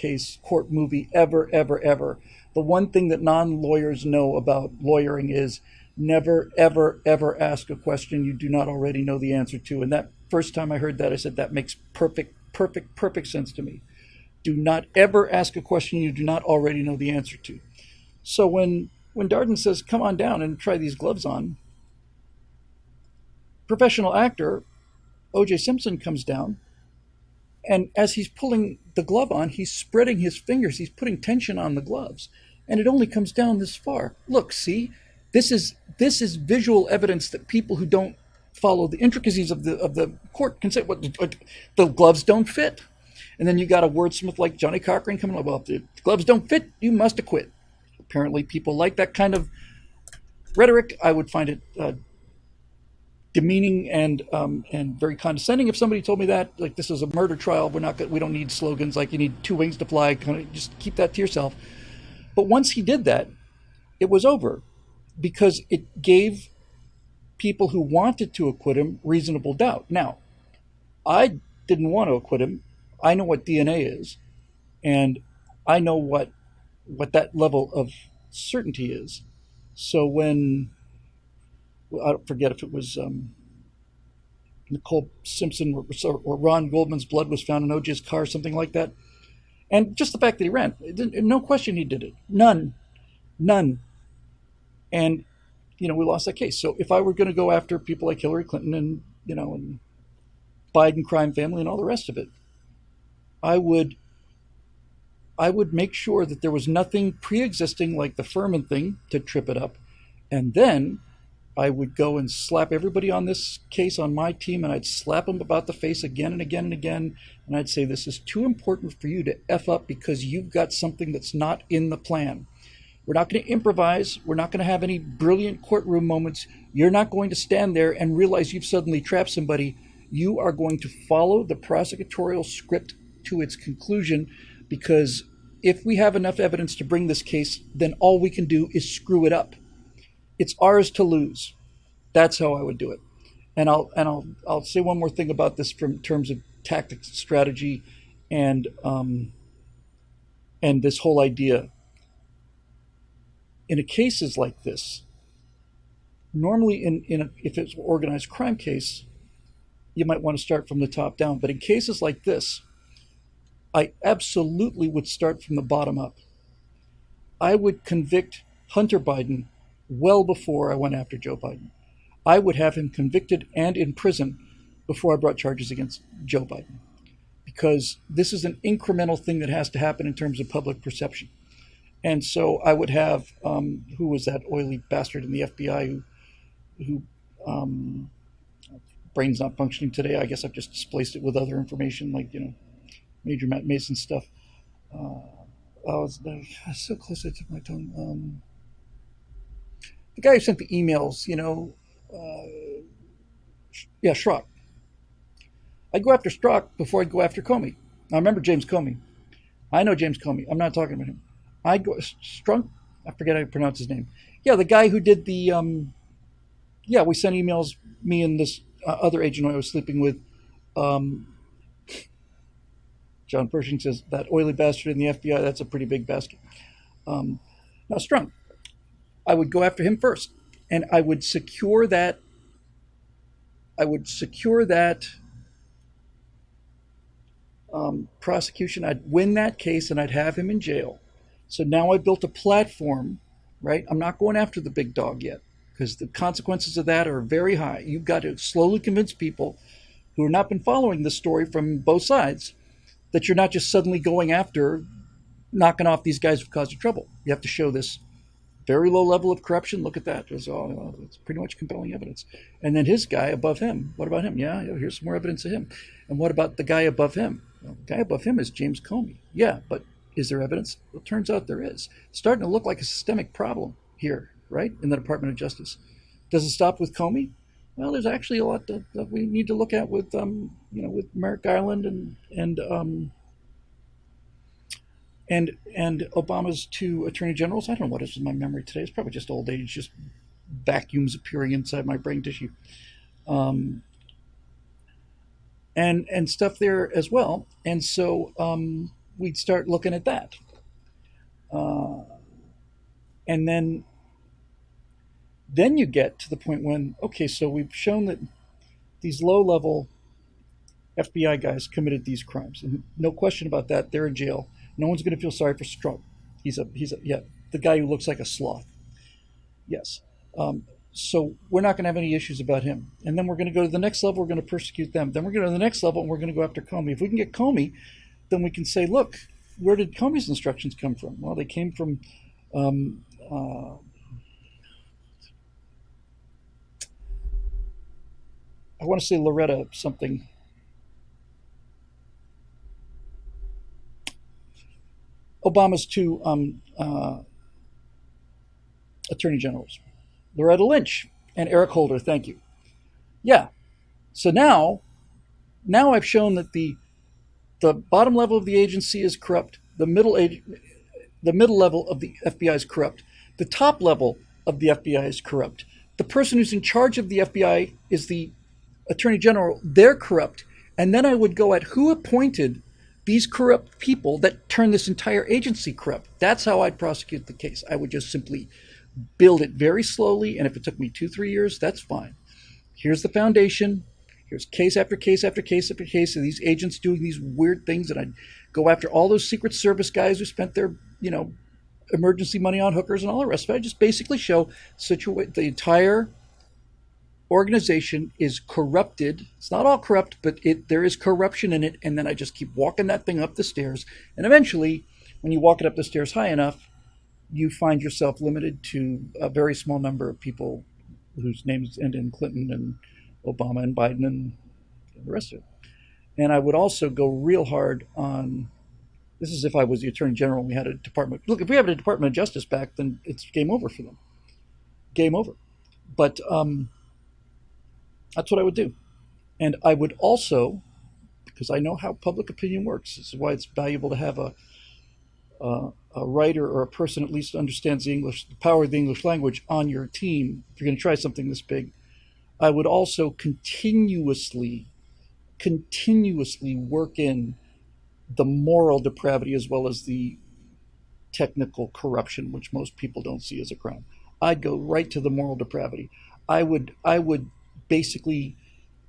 movie ever. The one thing that non-lawyers know about lawyering is never, ever, ever ask a question you do not already know the answer to. And that first time I heard that, I said, that makes perfect sense to me. Do not ever ask a question you do not already know the answer to. So when Darden says, come on down and try these gloves on, professional actor O.J. Simpson comes down, and as he's pulling the glove on, he's spreading his fingers, he's putting tension on the gloves, and it only comes down this far. Look, see, this is visual evidence that people who don't follow the intricacies of the court can say, what the gloves don't fit. And then you got a wordsmith like Johnny Cochran coming up, well, if the gloves don't fit, you must acquit. Apparently people like that kind of rhetoric. I would find it demeaning and very condescending if somebody told me that, like, this is a murder trial. We don't need slogans like you need two wings to fly. Kind of just keep that to yourself. But once he did that, it was over, because it gave people who wanted to acquit him reasonable doubt. Now, I didn't want to acquit him. I know what DNA is, and I know what that level of certainty is. So when, I don't forget if it was Nicole Simpson or Ron Goldman's blood was found in OJ's car, something like that, and just the fact that he ran, no question he did it, none, and we lost that case. So if I were going to go after people like Hillary Clinton and Biden crime family and all the rest of it, I would make sure that there was nothing pre-existing like the Furman thing to trip it up, and then I would go and slap everybody on this case on my team, and I'd slap them about the face again and again and again, and I'd say, this is too important for you to F up because you've got something that's not in the plan. We're not going to improvise. We're not going to have any brilliant courtroom moments. You're not going to stand there and realize you've suddenly trapped somebody. You are going to follow the prosecutorial script to its conclusion, because if we have enough evidence to bring this case, then all we can do is screw it up. It's ours to lose. That's how I would do it. And I'll say one more thing about this from terms of tactics, strategy, and this whole idea. In cases like this, normally if it's an organized crime case, you might want to start from the top down. But in cases like this, I absolutely would start from the bottom up. I would convict Hunter Biden well before I went after Joe Biden. I would have him convicted and in prison before I brought charges against Joe Biden, because this is an incremental thing that has to happen in terms of public perception. And so I would have, who was that oily bastard in the FBI who brain's not functioning today. I guess I've just displaced it with other information, like, Major Matt Mason stuff. I was so close to my tongue. The guy who sent the emails, Schrock. I'd go after Schrock before I'd go after Comey. Now, remember James Comey. I know James Comey. I'm not talking about him. I'd go Strunk. I forget how to pronounce his name. Yeah, the guy who did the. We sent emails. Me and this other agent I was sleeping with. John Pershing says that oily bastard in the FBI. That's a pretty big basket. Now Strunk. I would go after him first, and I would secure that. Prosecution. I'd win that case, and I'd have him in jail. So now I built a platform, right? I'm not going after the big dog yet, because the consequences of that are very high. You've got to slowly convince people who have not been following the story from both sides that you're not just suddenly going after knocking off these guys who've caused you trouble. You have to show this very low level of corruption. Look at that. It's pretty much compelling evidence. And then his guy above him. What about him? Yeah, here's some more evidence of him. And what about the guy above him? Well, the guy above him is James Comey. Yeah, but is there evidence? Well, it turns out there is. It's starting to look like a systemic problem here, right, in the Department of Justice. Does it stop with Comey? Well, there's actually a lot that we need to look at with, with Merrick Garland and Obama's two attorney generals. I don't know what is in my memory today. It's probably just old age, just vacuums appearing inside my brain tissue, and stuff there as well. And so we'd start looking at that, and then you get to the point when, okay, so we've shown that these low-level FBI guys committed these crimes, and no question about that. They're in jail. No one's going to feel sorry for Strunk. He's the guy who looks like a sloth. Yes. So we're not going to have any issues about him. And then we're going to go to the next level. We're going to persecute them. Then we're going to the next level, and we're going to go after Comey. If we can get Comey, then we can say, look, where did Comey's instructions come from? Well, they came from I want to say Loretta something. Obama's two attorney generals, Loretta Lynch and Eric Holder. Thank you. Yeah. So now I've shown that the bottom level of the agency is corrupt. The middle level of the FBI is corrupt. The top level of the FBI is corrupt. The person who's in charge of the FBI is the attorney general. They're corrupt. And then I would go at who appointed these corrupt people that turn this entire agency corrupt. That's how I'd prosecute the case. I would just simply build it very slowly. And if it took me 2-3 years, that's fine. Here's the foundation. Here's case after case after case after case of these agents doing these weird things. And I'd go after all those Secret Service guys who spent their, emergency money on hookers and all the rest of it. I just basically show the entire organization is corrupted. It's not all corrupt, but there is corruption in it. And then I just keep walking that thing up the stairs. And eventually, when you walk it up the stairs high enough, you find yourself limited to a very small number of people whose names end in Clinton and Obama and Biden and the rest of it. And I would also go real hard on, this is if I was the Attorney General and we had a department. Look, if we have a Department of Justice back, then it's game over for them. Game over. But that's what I would do. And I would also, because I know how public opinion works, this is why it's valuable to have a writer or a person at least understands the power of the English language on your team. If you're going to try something this big, I would also continuously work in the moral depravity as well as the technical corruption, which most people don't see as a crime. I'd go right to the moral depravity. I would basically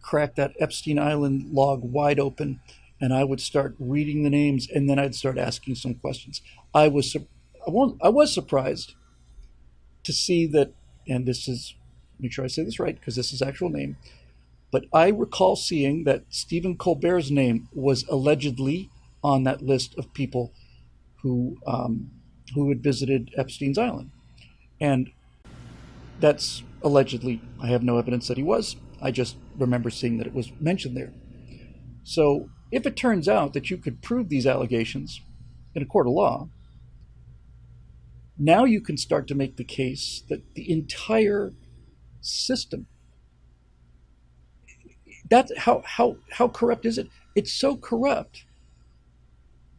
crack that Epstein Island log wide open, and I would start reading the names, and then I'd start asking some questions. I was surprised to see that, and this is, make sure I say this right because this is actual name, but I recall seeing that Stephen Colbert's name was allegedly on that list of people who had visited Epstein's Island. And that's allegedly. I have no evidence that he was. I just remember seeing that it was mentioned there. So if it turns out that you could prove these allegations in a court of law, now you can start to make the case that the entire system, that's how corrupt is it? It's so corrupt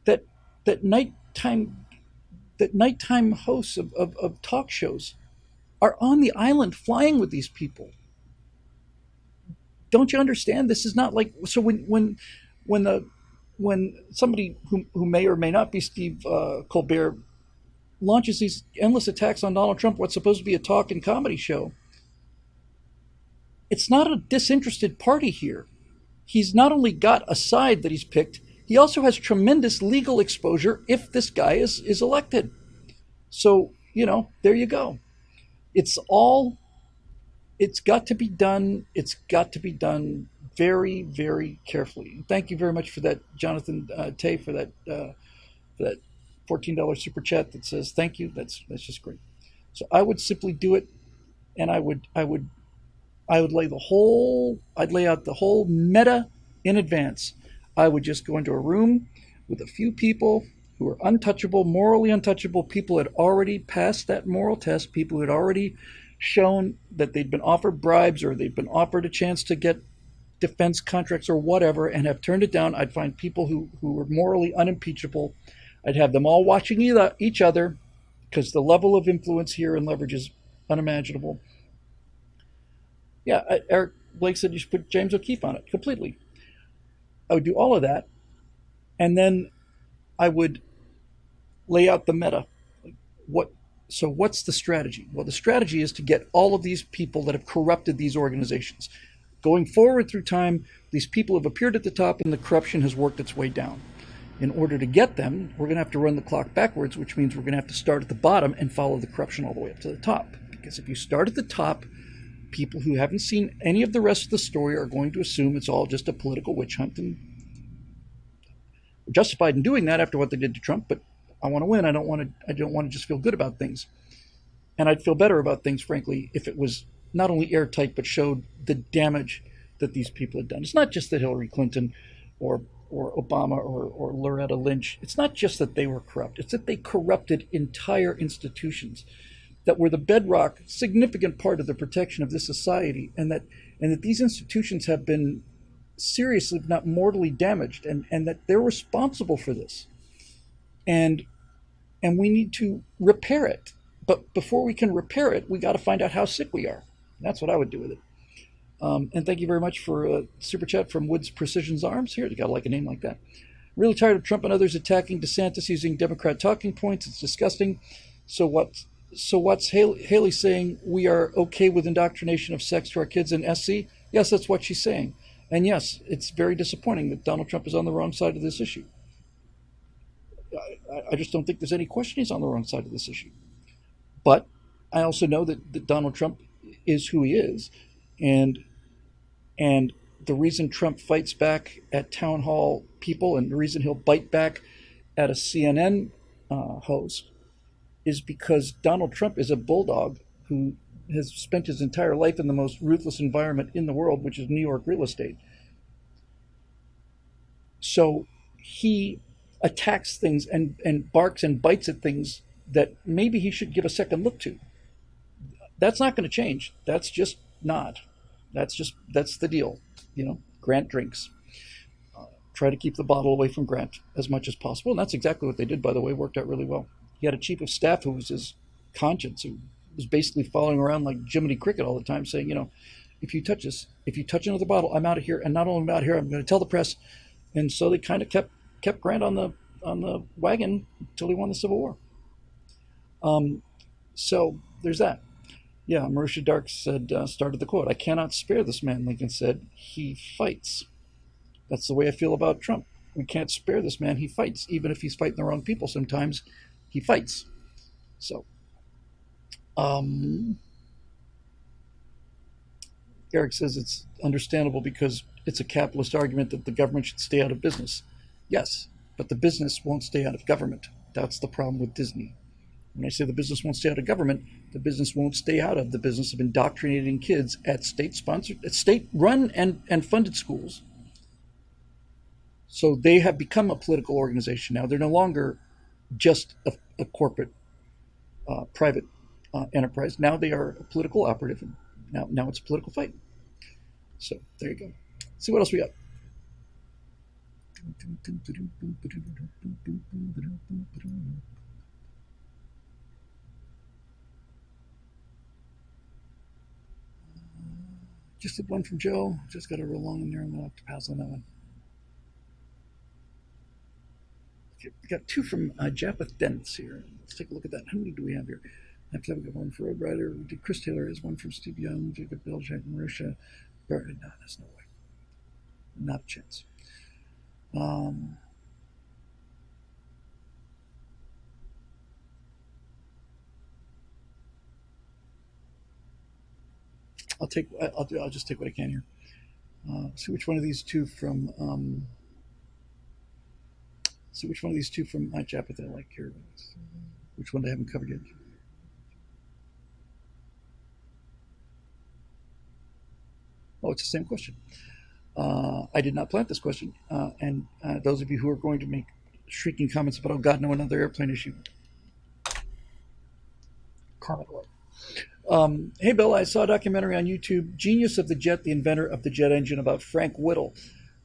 that nighttime hosts of talk shows are on the island flying with these people. Don't you understand? This is not like, so when somebody who may or may not be Steve Colbert launches these endless attacks on Donald Trump, what's supposed to be a talk and comedy show, it's not a disinterested party here. He's not only got a side that he's picked, he also has tremendous legal exposure if this guy is elected. So, there you go. It's got to be done. It's got to be done very, very carefully. Thank you very much for that, Jonathan Tay, for that $14 super chat that says thank you. That's just great. So I would simply do it, and I would lay out the whole meta in advance. I would just go into a room with a few people who are untouchable, morally untouchable. People had already passed that moral test. People who had already shown that they'd been offered bribes or they'd been offered a chance to get defense contracts or whatever and have turned it down. I'd find people who were morally unimpeachable. I'd have them all watching each other because the level of influence here and leverage is unimaginable. Yeah, Eric Blake said you should put James O'Keefe on it completely. I would do all of that, and then I would lay out the meta. So what's the strategy? Well, the strategy is to get all of these people that have corrupted these organizations. Going forward through time, these people have appeared at the top and the corruption has worked its way down. In order to get them, we're going to have to run the clock backwards, which means we're going to have to start at the bottom and follow the corruption all the way up to the top. Because if you start at the top, people who haven't seen any of the rest of the story are going to assume it's all just a political witch hunt, and we're justified in doing that after what they did to Trump, but I want to win. I don't want to just feel good about things. And I'd feel better about things, frankly, if it was not only airtight, but showed the damage that these people had done. It's not just that Hillary Clinton or Obama or Loretta Lynch. It's not just that they were corrupt. It's that they corrupted entire institutions that were the bedrock, significant part of the protection of this society, and that these institutions have been seriously, if not mortally, damaged, and that they're responsible for this, and we need to repair it. But before we can repair it, we got to find out how sick we are. That's what I would do with it. And thank you very much for a super chat from Woods Precision's Arms. Here, you got to like a name like that. Really tired of Trump and others attacking DeSantis using Democrat talking points. It's disgusting. So what's Haley saying? We are okay with indoctrination of sex to our kids in SC? Yes, that's what she's saying. And yes, it's very disappointing that Donald Trump is on the wrong side of this issue. I just don't think there's any question he's on the wrong side of this issue. But I also know that Donald Trump is who he is, and the reason Trump fights back at town hall people, and the reason he'll bite back at a CNN host, is because Donald Trump is a bulldog who has spent his entire life in the most ruthless environment in the world, which is New York real estate. So he attacks things and barks and bites at things that maybe he should give a second look to. That's not going to change. That's just not. That's the deal. Grant drinks. Try to keep the bottle away from Grant as much as possible. And that's exactly what they did, by the way. Worked out really well. He had a chief of staff who was his conscience, who was basically following around like Jiminy Cricket all the time, saying, if you touch this, if you touch another bottle, I'm out of here. And not only am I out of here, I'm going to tell the press. And so they kind of kept Grant on the wagon until he won the Civil War. So there's that. Yeah, Marusha Dark said, started the quote, "I cannot spare this man," Lincoln said. He fights. That's the way I feel about Trump. We can't spare this man. He fights. Even if he's fighting the wrong people sometimes, he fights. So, Eric says it's understandable because it's a capitalist argument that the government should stay out of business. Yes, but the business won't stay out of government. That's the problem with Disney. When I say the business won't stay out of government, the business won't stay out of the business of indoctrinating kids at state-sponsored, state-run and funded schools. So they have become a political organization now. They're no longer just a corporate, private enterprise. Now they are a political operative, and now it's a political fight. So there you go. Let's see what else we got. Just did one from Joe. Just got to roll on in there. I'm going to have to pass on that one. Okay, we got two from Japheth Dennis here. Let's take a look at that. How many do we have here? After that, we got one for Road Rider. We did Chris Taylor has one from Steve Young, Jacob Bell, Jack Marusha. No, there's no way. Not a chance. I'll just take what I can here. See which one of these two from Japheth I like here. Which one I haven't covered yet? Oh, it's the same question. I did not plant this question, and those of you who are going to make shrieking comments about, oh God, no, another airplane issue, comment away. Hey Bill, I saw a documentary on YouTube, Genius of the Jet, the inventor of the jet engine, about Frank Whittle,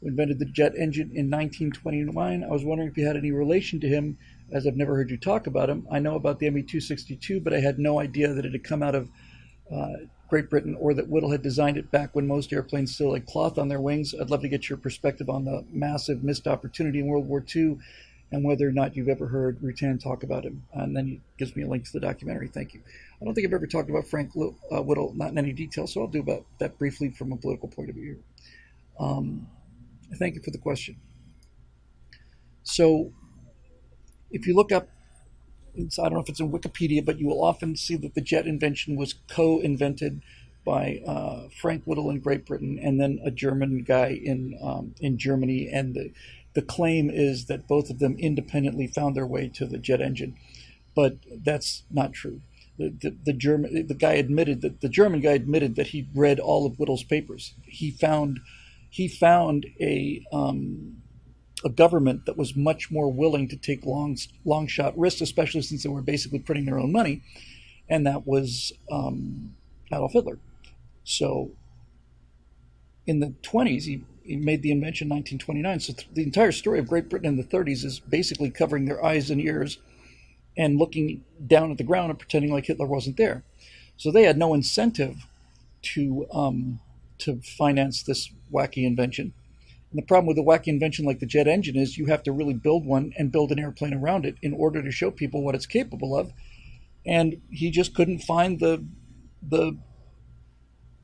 who invented the jet engine in 1929. I was wondering if you had any relation to him, as I've never heard you talk about him. I know about the ME-262, but I had no idea that it had come out of Great Britain, or that Whittle had designed it back when most airplanes still had cloth on their wings. I'd love to get your perspective on the massive missed opportunity in World War II, and whether or not you've ever heard Rutan talk about him. And then he gives me a link to the documentary. Thank you. I don't think I've ever talked about Frank Whittle, not in any detail, so I'll do about that briefly from a political point of view. Thank you for the question. So if you look up, I don't know if it's in Wikipedia, but you will often see that the jet invention was co-invented by Frank Whittle in Great Britain and then a German guy in Germany. And the claim is that both of them independently found their way to the jet engine. But that's not true. The German guy admitted that he'd read all of Whittle's papers. He found a government that was much more willing to take long shot risks, especially since they were basically printing their own money, and that was Adolf Hitler. So in the 20s, he made the invention in 1929. So the entire story of Great Britain in the 30s is basically covering their eyes and ears and looking down at the ground and pretending like Hitler wasn't there. So they had no incentive to finance this wacky invention. And the problem with a wacky invention like the jet engine is you have to really build one and build an airplane around it in order to show people what it's capable of. And he just couldn't find the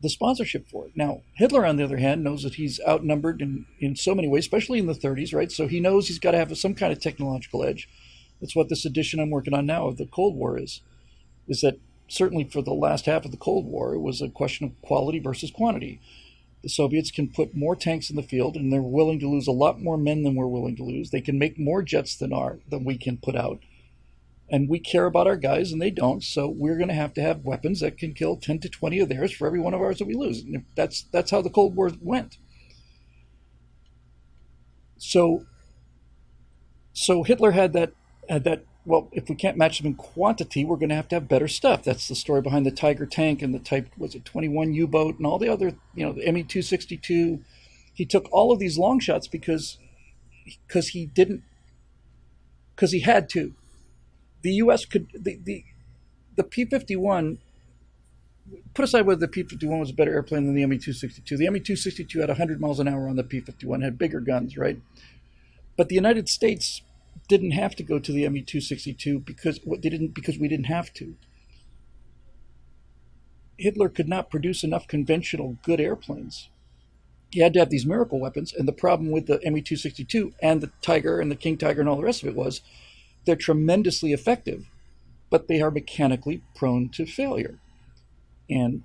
sponsorship for it. Now, Hitler, on the other hand, knows that he's outnumbered in so many ways, especially in the 30s, right? So he knows he's got to have some kind of technological edge. That's what this edition I'm working on now of the Cold War is that certainly for the last half of the Cold War, it was a question of quality versus quantity. The Soviets can put more tanks in the field, and they're willing to lose a lot more men than we're willing to lose. They can make more jets than we can put out. And we care about our guys, and they don't. So we're going to have weapons that can kill 10 to 20 of theirs for every one of ours that we lose. And that's how the Cold War went. So Hitler had that. Well, if we can't match them in quantity, we're going to have better stuff. That's the story behind the Tiger tank and the Type 21 U-boat and all the other, the Me-262. He took all of these long shots because he had to. The U.S. could the P-51. Put aside whether the P-51 was a better airplane than the Me-262. The Me-262 had 100 miles an hour on the P-51, had bigger guns, right? But the United States didn't have to go to the Me-262 because we didn't have to. Hitler could not produce enough conventional good airplanes. He had to have these miracle weapons, and the problem with the Me-262 and the Tiger and the King Tiger and all the rest of it was they're tremendously effective, but they are mechanically prone to failure. And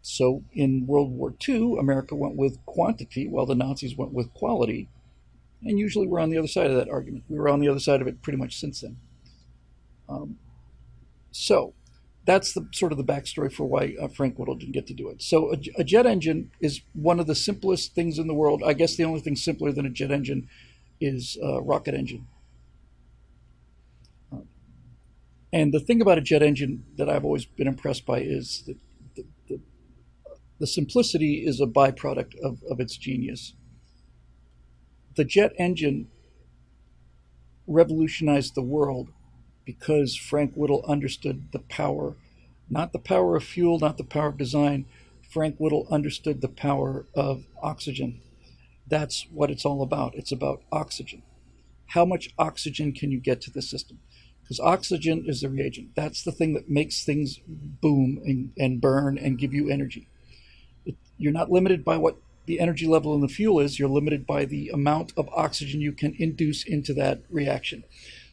so in World War II, America went with quantity while the Nazis went with quality. And usually we're on the other side of that argument. We were on the other side of it pretty much since then. So that's the sort of the backstory for why Frank Whittle didn't get to do it. So a jet engine is one of the simplest things in the world. I guess the only thing simpler than a jet engine is a rocket engine. And the thing about a jet engine that I've always been impressed by is that the simplicity is a byproduct of its genius. The jet engine revolutionized the world because Frank Whittle understood the power, not the power of fuel, not the power of design. Frank Whittle understood the power of oxygen. That's what it's all about. It's about oxygen. How much oxygen can you get to the system? Because oxygen is the reagent. That's the thing that makes things boom and burn and give you energy. You're not limited by what the energy level in the fuel is. You're limited by the amount of oxygen you can induce into that reaction.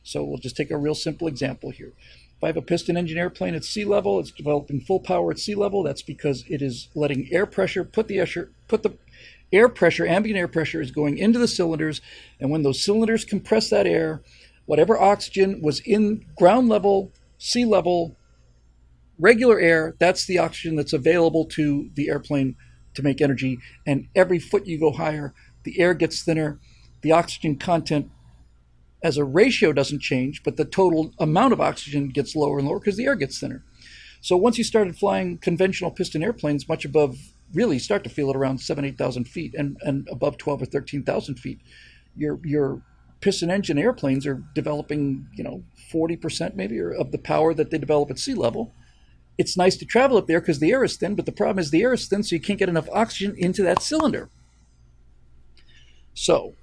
So we'll just take a real simple example here. If I have a piston engine airplane at sea level, it's developing full power at sea level. That's because it is letting air pressure put the air pressure, ambient air pressure is going into the cylinders. And when those cylinders compress that air, whatever oxygen was in ground level, sea level, regular air, that's the oxygen that's available to the airplane to make energy. And every foot you go higher, the air gets thinner. The oxygen content as a ratio doesn't change, but the total amount of oxygen gets lower and lower because the air gets thinner. So once you started flying conventional piston airplanes much above, really start to feel it around 7,000, 8,000 feet and above 12 or 13,000 feet, your piston engine airplanes are developing, 40% maybe of the power that they develop at sea level. It's nice to travel up there because the air is thin, but the problem is the air is thin, so you can't get enough oxygen into that cylinder. So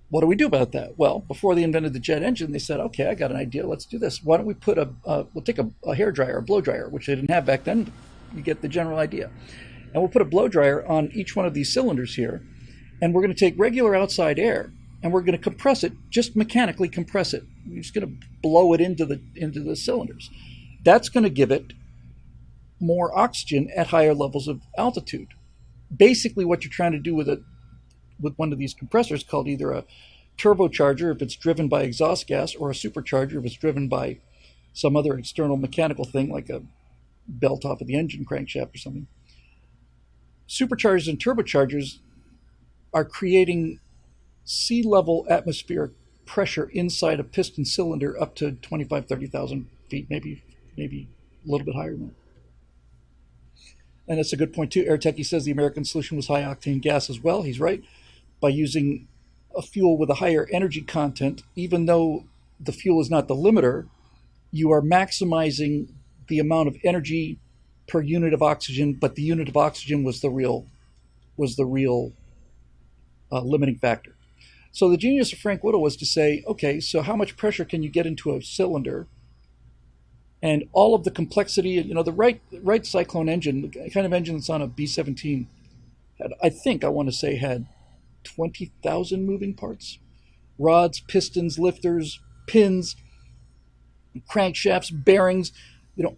what do we do about that? Well, before they invented the jet engine, they said, okay, I got an idea. Let's do this. Why don't we put we'll take a hair dryer, a blow dryer, which they didn't have back then. You get the general idea. And we'll put a blow dryer on each one of these cylinders here. And we're going to take regular outside air and we're going to compress it, just mechanically compress it. We're just going to blow it into the cylinders. That's going to give it more oxygen at higher levels of altitude. Basically, what you're trying to do with one of these compressors, called either a turbocharger if it's driven by exhaust gas, or a supercharger if it's driven by some other external mechanical thing like a belt off of the engine crankshaft or something. Superchargers and turbochargers are creating sea level atmospheric pressure inside a piston cylinder up to 25, 30,000 feet, maybe a little bit higher than that. And that's a good point too. Airtech says the American solution was high octane gas as well. He's right. By using a fuel with a higher energy content, even though the fuel is not the limiter, you are maximizing the amount of energy per unit of oxygen, but the unit of oxygen was the real limiting factor. So the genius of Frank Whittle was to say, okay, so how much pressure can you get into a cylinder? And all of the complexity, the right cyclone engine, the kind of engine that's on a B-17, I want to say had 20,000 moving parts. Rods, pistons, lifters, pins, crankshafts, bearings,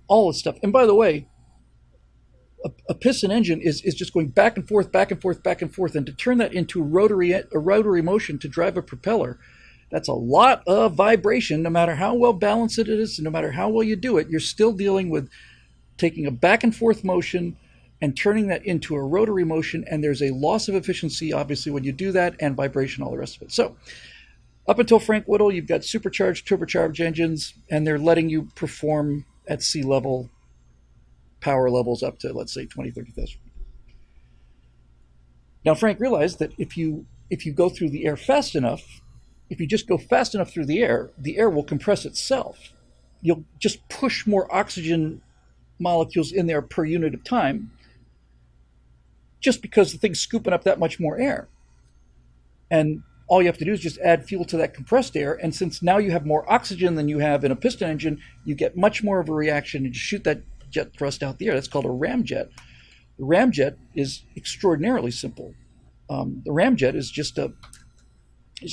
all this stuff. And by the way, a piston engine is just going back and forth, back and forth, back and forth. And to turn that into a rotary motion to drive a propeller, that's a lot of vibration. No matter how well balanced it is, no matter how well you do it, you're still dealing with taking a back and forth motion and turning that into a rotary motion. And there's a loss of efficiency, obviously, when you do that, and vibration, all the rest of it. So up until Frank Whittle, you've got supercharged, turbocharged engines, and they're letting you perform at sea level power levels up to, let's say, 20, 30,000. Now, Frank realized that if you go through the air fast enough, if you just go fast enough through the air will compress itself. You'll just push more oxygen molecules in there per unit of time, just because the thing's scooping up that much more air. And all you have to do is just add fuel to that compressed air. And since now you have more oxygen than you have in a piston engine, you get much more of a reaction and just shoot that jet thrust out the air. That's called a ramjet. The ramjet is extraordinarily simple. The ramjet is just a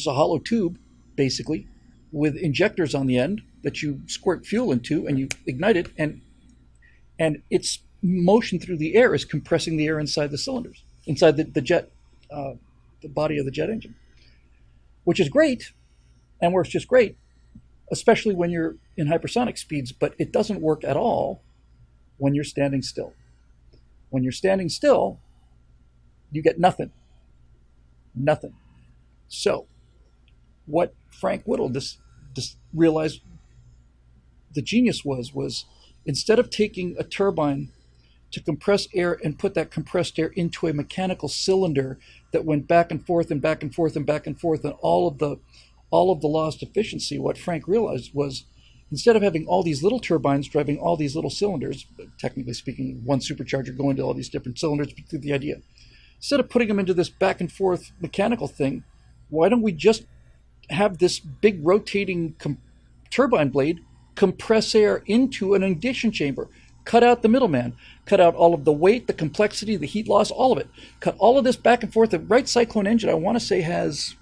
hollow tube, basically, with injectors on the end that you squirt fuel into and you ignite it, and its motion through the air is compressing the air inside the cylinders, inside the jet, the body of the jet engine, which is great and works just great, especially when you're in hypersonic speeds, but it doesn't work at all when you're standing still. When you're standing still, you get nothing. Nothing. So what Frank Whittle realized the genius was instead of taking a turbine to compress air and put that compressed air into a mechanical cylinder that went back and forth and back and forth and back and forth and all of the lost efficiency, what Frank realized was instead of having all these little turbines driving all these little cylinders, technically speaking, one supercharger going to all these different cylinders, the idea, instead of putting them into this back and forth mechanical thing, why don't we just have this big rotating turbine blade compress air into an ignition chamber? Cut out the middleman, cut out all of the weight, the complexity, the heat loss, all of it. Cut all of this back and forth. The right cyclone engine, I want to say, has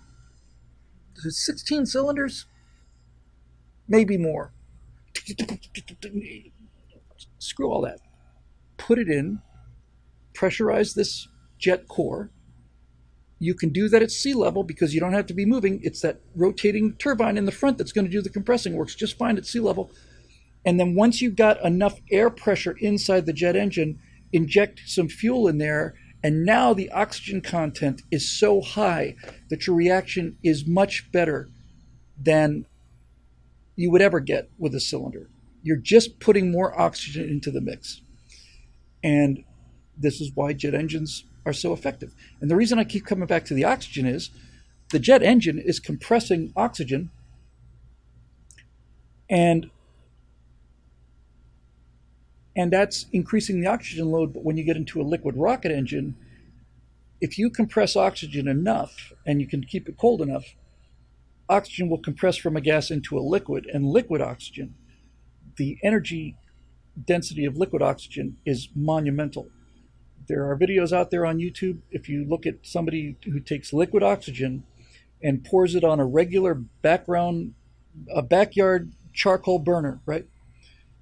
16 cylinders, maybe more. Screw all that. Put it in, pressurize this jet core. You can do that at sea level because you don't have to be moving. It's that rotating turbine in the front that's going to do the compressing. Works just fine at sea level. And then once you've got enough air pressure inside the jet engine, inject some fuel in there, and now the oxygen content is so high that your reaction is much better than you would ever get with a cylinder. You're just putting more oxygen into the mix. And this is why jet engines are so effective. And the reason I keep coming back to the oxygen is the jet engine is compressing oxygen, and that's increasing the oxygen load. But when you get into a liquid rocket engine, if you compress oxygen enough and you can keep it cold enough, oxygen will compress from a gas into a liquid, and liquid oxygen, the energy density of liquid oxygen is monumental. There are videos out there on YouTube. If you look at somebody who takes liquid oxygen and pours it on a regular backyard charcoal burner, right?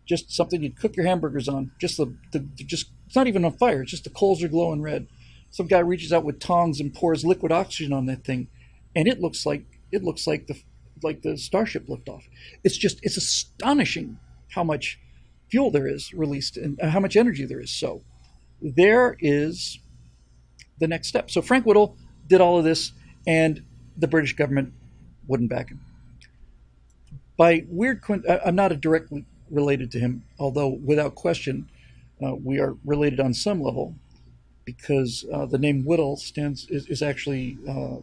Just something you'd cook your hamburgers on. Just it's not even on fire. It's just the coals are glowing red. Some guy reaches out with tongs and pours liquid oxygen on that thing, and it looks like the Starship liftoff. It's astonishing how much fuel there is released and how much energy there is. So there is the next step. So Frank Whittle did all of this, and the British government wouldn't back him. By weird, I'm not directly related to him, although without question, we are related on some level because the name Whittle is actually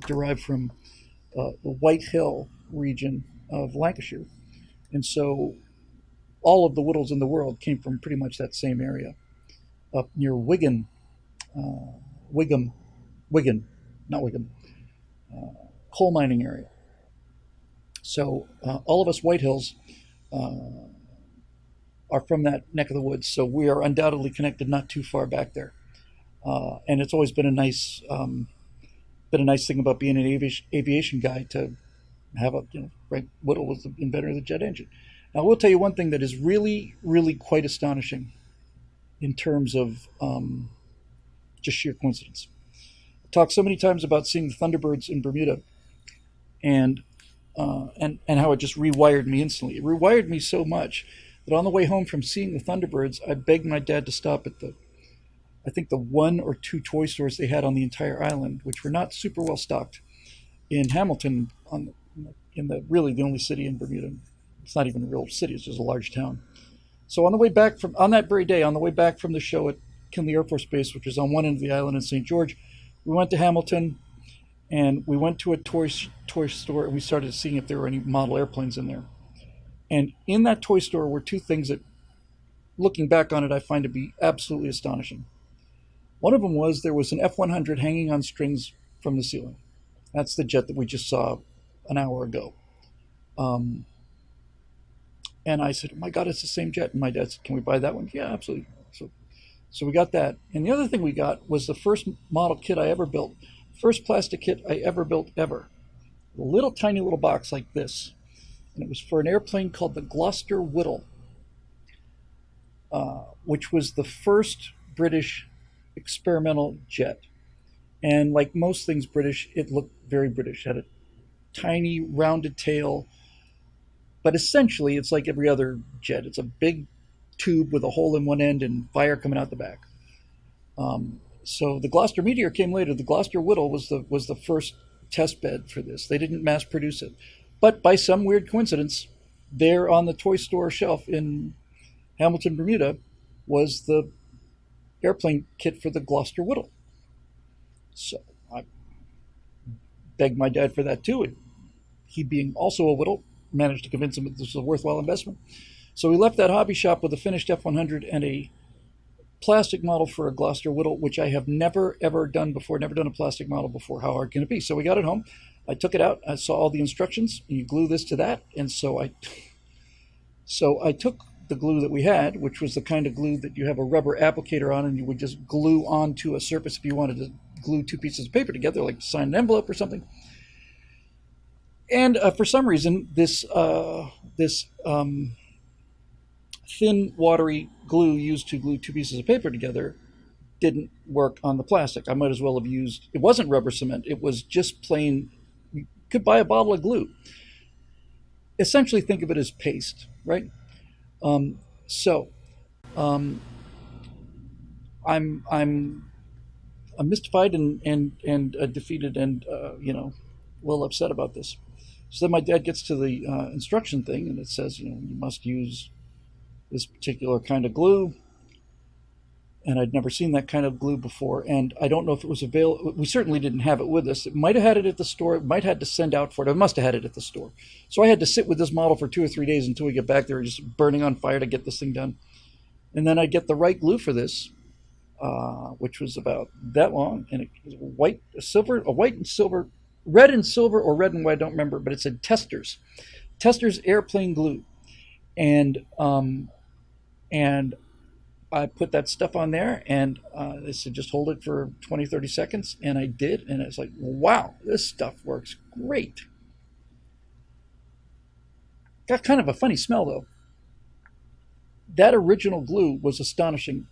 derived from the White Hill region of Lancashire, and so all of the Whittles in the world came from pretty much that same area up near Wigan, Wigan, Wigan, not Wigan, coal mining area. So all of us White Hills are from that neck of the woods, so we are undoubtedly connected not too far back there. And it's always been a nice thing about being an aviation guy to have Frank Whittle was the inventor of the jet engine. Now, I will tell you one thing that is really, really quite astonishing in terms of just sheer coincidence. I've talked so many times about seeing the Thunderbirds in Bermuda, and how it just rewired me instantly. It rewired me so much that on the way home from seeing the Thunderbirds, I begged my dad to stop at I think the one or two toy stores they had on the entire island, which were not super well stocked, in Hamilton, in the really the only city in Bermuda. It's not even a real city; it's just a large town. So on the way back on that very day, on the way back from the show at Kinley Air Force Base, which is on one end of the island in St. George, we went to Hamilton, and we went to a toy store, and we started seeing if there were any model airplanes in there. And in that toy store were two things that, looking back on it, I find to be absolutely astonishing. One of them was there was an F-100 hanging on strings from the ceiling. That's the jet that we just saw an hour ago. And I said, oh my God, it's the same jet. And my dad said, can we buy that one? Yeah, absolutely. So we got that. And the other thing we got was the first model kit I ever built, first plastic kit I ever built ever. A little tiny little box like this. And it was for an airplane called the Gloucester Whittle, which was the first British experimental jet. And like most things British, it looked very British. It had a tiny rounded tail, but essentially it's like every other jet. It's a big tube with a hole in one end and fire coming out the back. So the Gloucester Meteor came later. The Gloucester Whittle was the first test bed for this. They didn't mass produce it, but by some weird coincidence, there on the toy store shelf in Hamilton, Bermuda, was the airplane kit for the Gloucester Whittle. So I begged my dad for that too, and he, being also a Whittle, managed to convince him that this was a worthwhile investment. So we left that hobby shop with a finished F-100 and a plastic model for a Gloucester Whittle, which I have never, ever done before, never done a plastic model before. How hard can it be? So we got it home. I took it out. I saw all the instructions. And you glue this to that. And so I took the glue that we had, which was the kind of glue that you have a rubber applicator on and you would just glue onto a surface if you wanted to glue two pieces of paper together, like sign an envelope or something. And for some reason, this thin, watery glue used to glue two pieces of paper together didn't work on the plastic. I might as well have used, it wasn't rubber cement, it was just plain, you could buy a bottle of glue. Essentially think of it as paste, right? So I'm mystified and defeated and a little upset about this. So then my dad gets to the instruction thing, and it says, you must use this particular kind of glue. And I'd never seen that kind of glue before, and I don't know if it was available. We certainly didn't have it with us. It might have had it at the store. It might have had to send out for it. I must have had it at the store. So I had to sit with this model for 2 or 3 days until we get back there, just burning on fire to get this thing done. And then I'd get the right glue for this, which was about that long, and it was white and silver, red and silver, or red and white, I don't remember, but it said Testors airplane glue. And I put that stuff on there, and they said just hold it for 20, 30 seconds, and I did, and it's like, wow, this stuff works great. Got kind of a funny smell, though. That original glue was astonishing.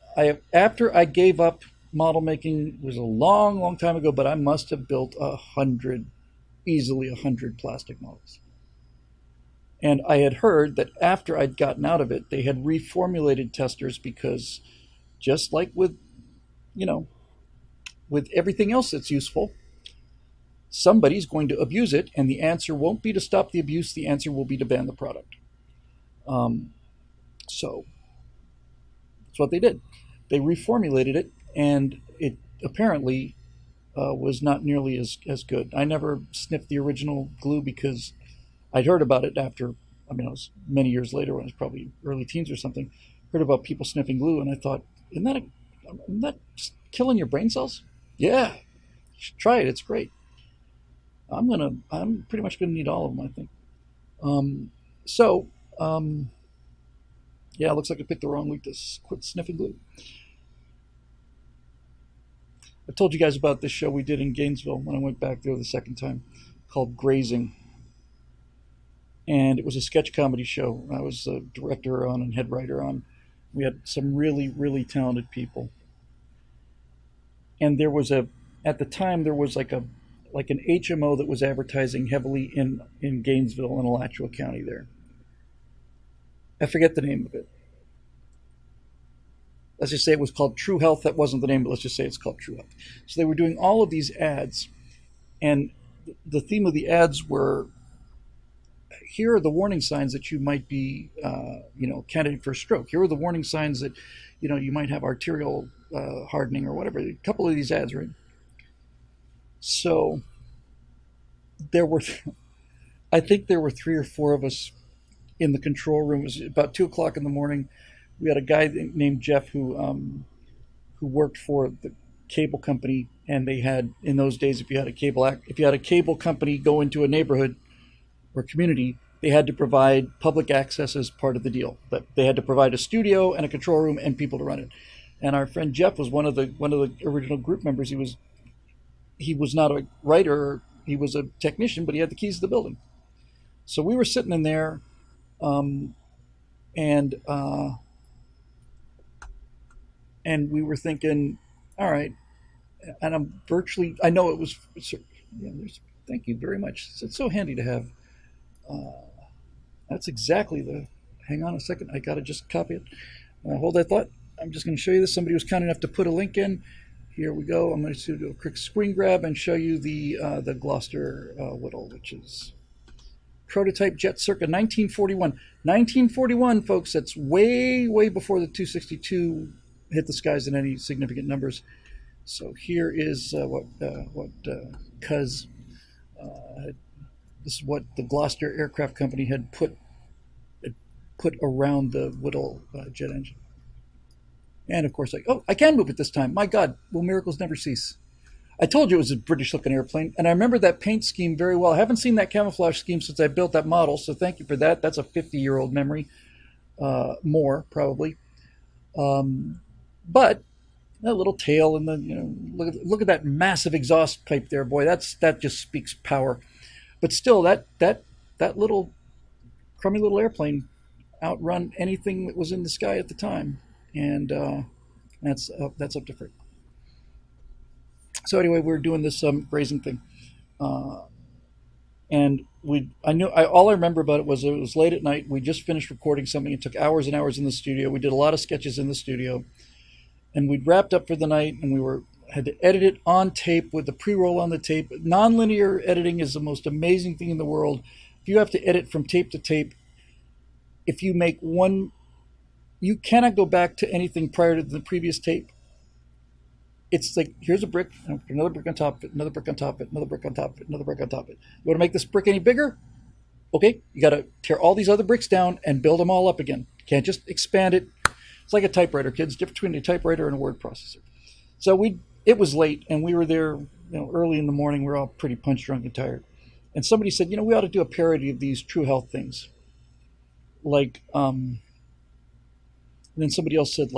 After I gave up model making, it was a long, long time ago, but I must have built easily 100 plastic models. And I had heard that after I'd gotten out of it, they had reformulated testers because just like with, you know, with everything else that's useful, somebody's going to abuse it, and the answer won't be to stop the abuse. The answer will be to ban the product. Um, so that's what they did. They reformulated it, and it apparently was not nearly as good. I never sniffed the original glue because I'd heard about it after, I mean, it was many years later when I was probably early teens or something, heard about people sniffing glue, and I thought, isn't that just killing your brain cells? Yeah, you should try it. It's great. I'm pretty much gonna need all of them, I think. Um, so, um, yeah, it looks like I picked the wrong week to quit sniffing glue. I told you guys about this show we did in Gainesville when I went back there the second time, called Grazing, and it was a sketch comedy show. I was a director on and head writer on. We had some really, really talented people, and there was a at the time there was like an HMO that was advertising heavily in Gainesville and Alachua County there. I forget the name of it. Let's just say it was called True Health. That wasn't the name, but let's just say it's called True Health. So they were doing all of these ads, and the theme of the ads were, here are the warning signs that you might be, candidate for stroke. Here are the warning signs that, you might have arterial hardening or whatever. A couple of these ads, right? So there were, I think there were three or four of us in the control room. It was about 2 o'clock in the morning. We had a guy named Jeff who worked for the cable company, and they had, in those days, if you had a cable company go into a neighborhood or community, they had to provide public access as part of the deal. But they had to provide a studio and a control room and people to run it. And our friend Jeff was one of the original group members. He was not a writer, he was a technician, but he had the keys to the building. So we were sitting in there, um, and and we were thinking, all right. And I know it was. Yeah, thank you very much. It's so handy to have. Uh, that's exactly the. Hang on a second. I got to just copy it. Hold that thought. I'm just going to show you this. Somebody was kind enough to put a link in. Here we go. I'm going to do a quick screen grab and show you the Gloucester Whittle, which is prototype jet circa 1941. 1941, folks. That's way before the 262 hit the skies in any significant numbers. So here is what Cuz this is what the Gloucester Aircraft Company had put around the Whittle jet engine. And of course, I can move it this time. My God, will miracles never cease? I told you it was a British-looking airplane, and I remember that paint scheme very well. I haven't seen that camouflage scheme since I built that model, so thank you for that. That's a 50-year-old memory, more probably. But that little tail and the look at that massive exhaust pipe there, boy. That just speaks power. But still, that little crummy little airplane outrun anything that was in the sky at the time, and that's up to Frick. So anyway, we were doing this grazing thing, uh, and all I remember about it was late at night. We just finished recording something. It took hours and hours in the studio. We did a lot of sketches in the studio, and we'd wrapped up for the night, and had to edit it on tape with the pre-roll on the tape. Nonlinear editing is the most amazing thing in the world. If you have to edit from tape to tape, if you make one, you cannot go back to anything prior to the previous tape. It's like, here's a brick, another brick on top of it, another brick on top of it, another brick on top of it, another brick on top of it. You want to make this brick any bigger? Okay, you got to tear all these other bricks down and build them all up again. You can't just expand it. It's like a typewriter, kids. Difference between a typewriter and a word processor. So it was late, and we were there, early in the morning. We were all pretty punch drunk and tired. And somebody said, we ought to do a parody of these True Health things. And then somebody else said,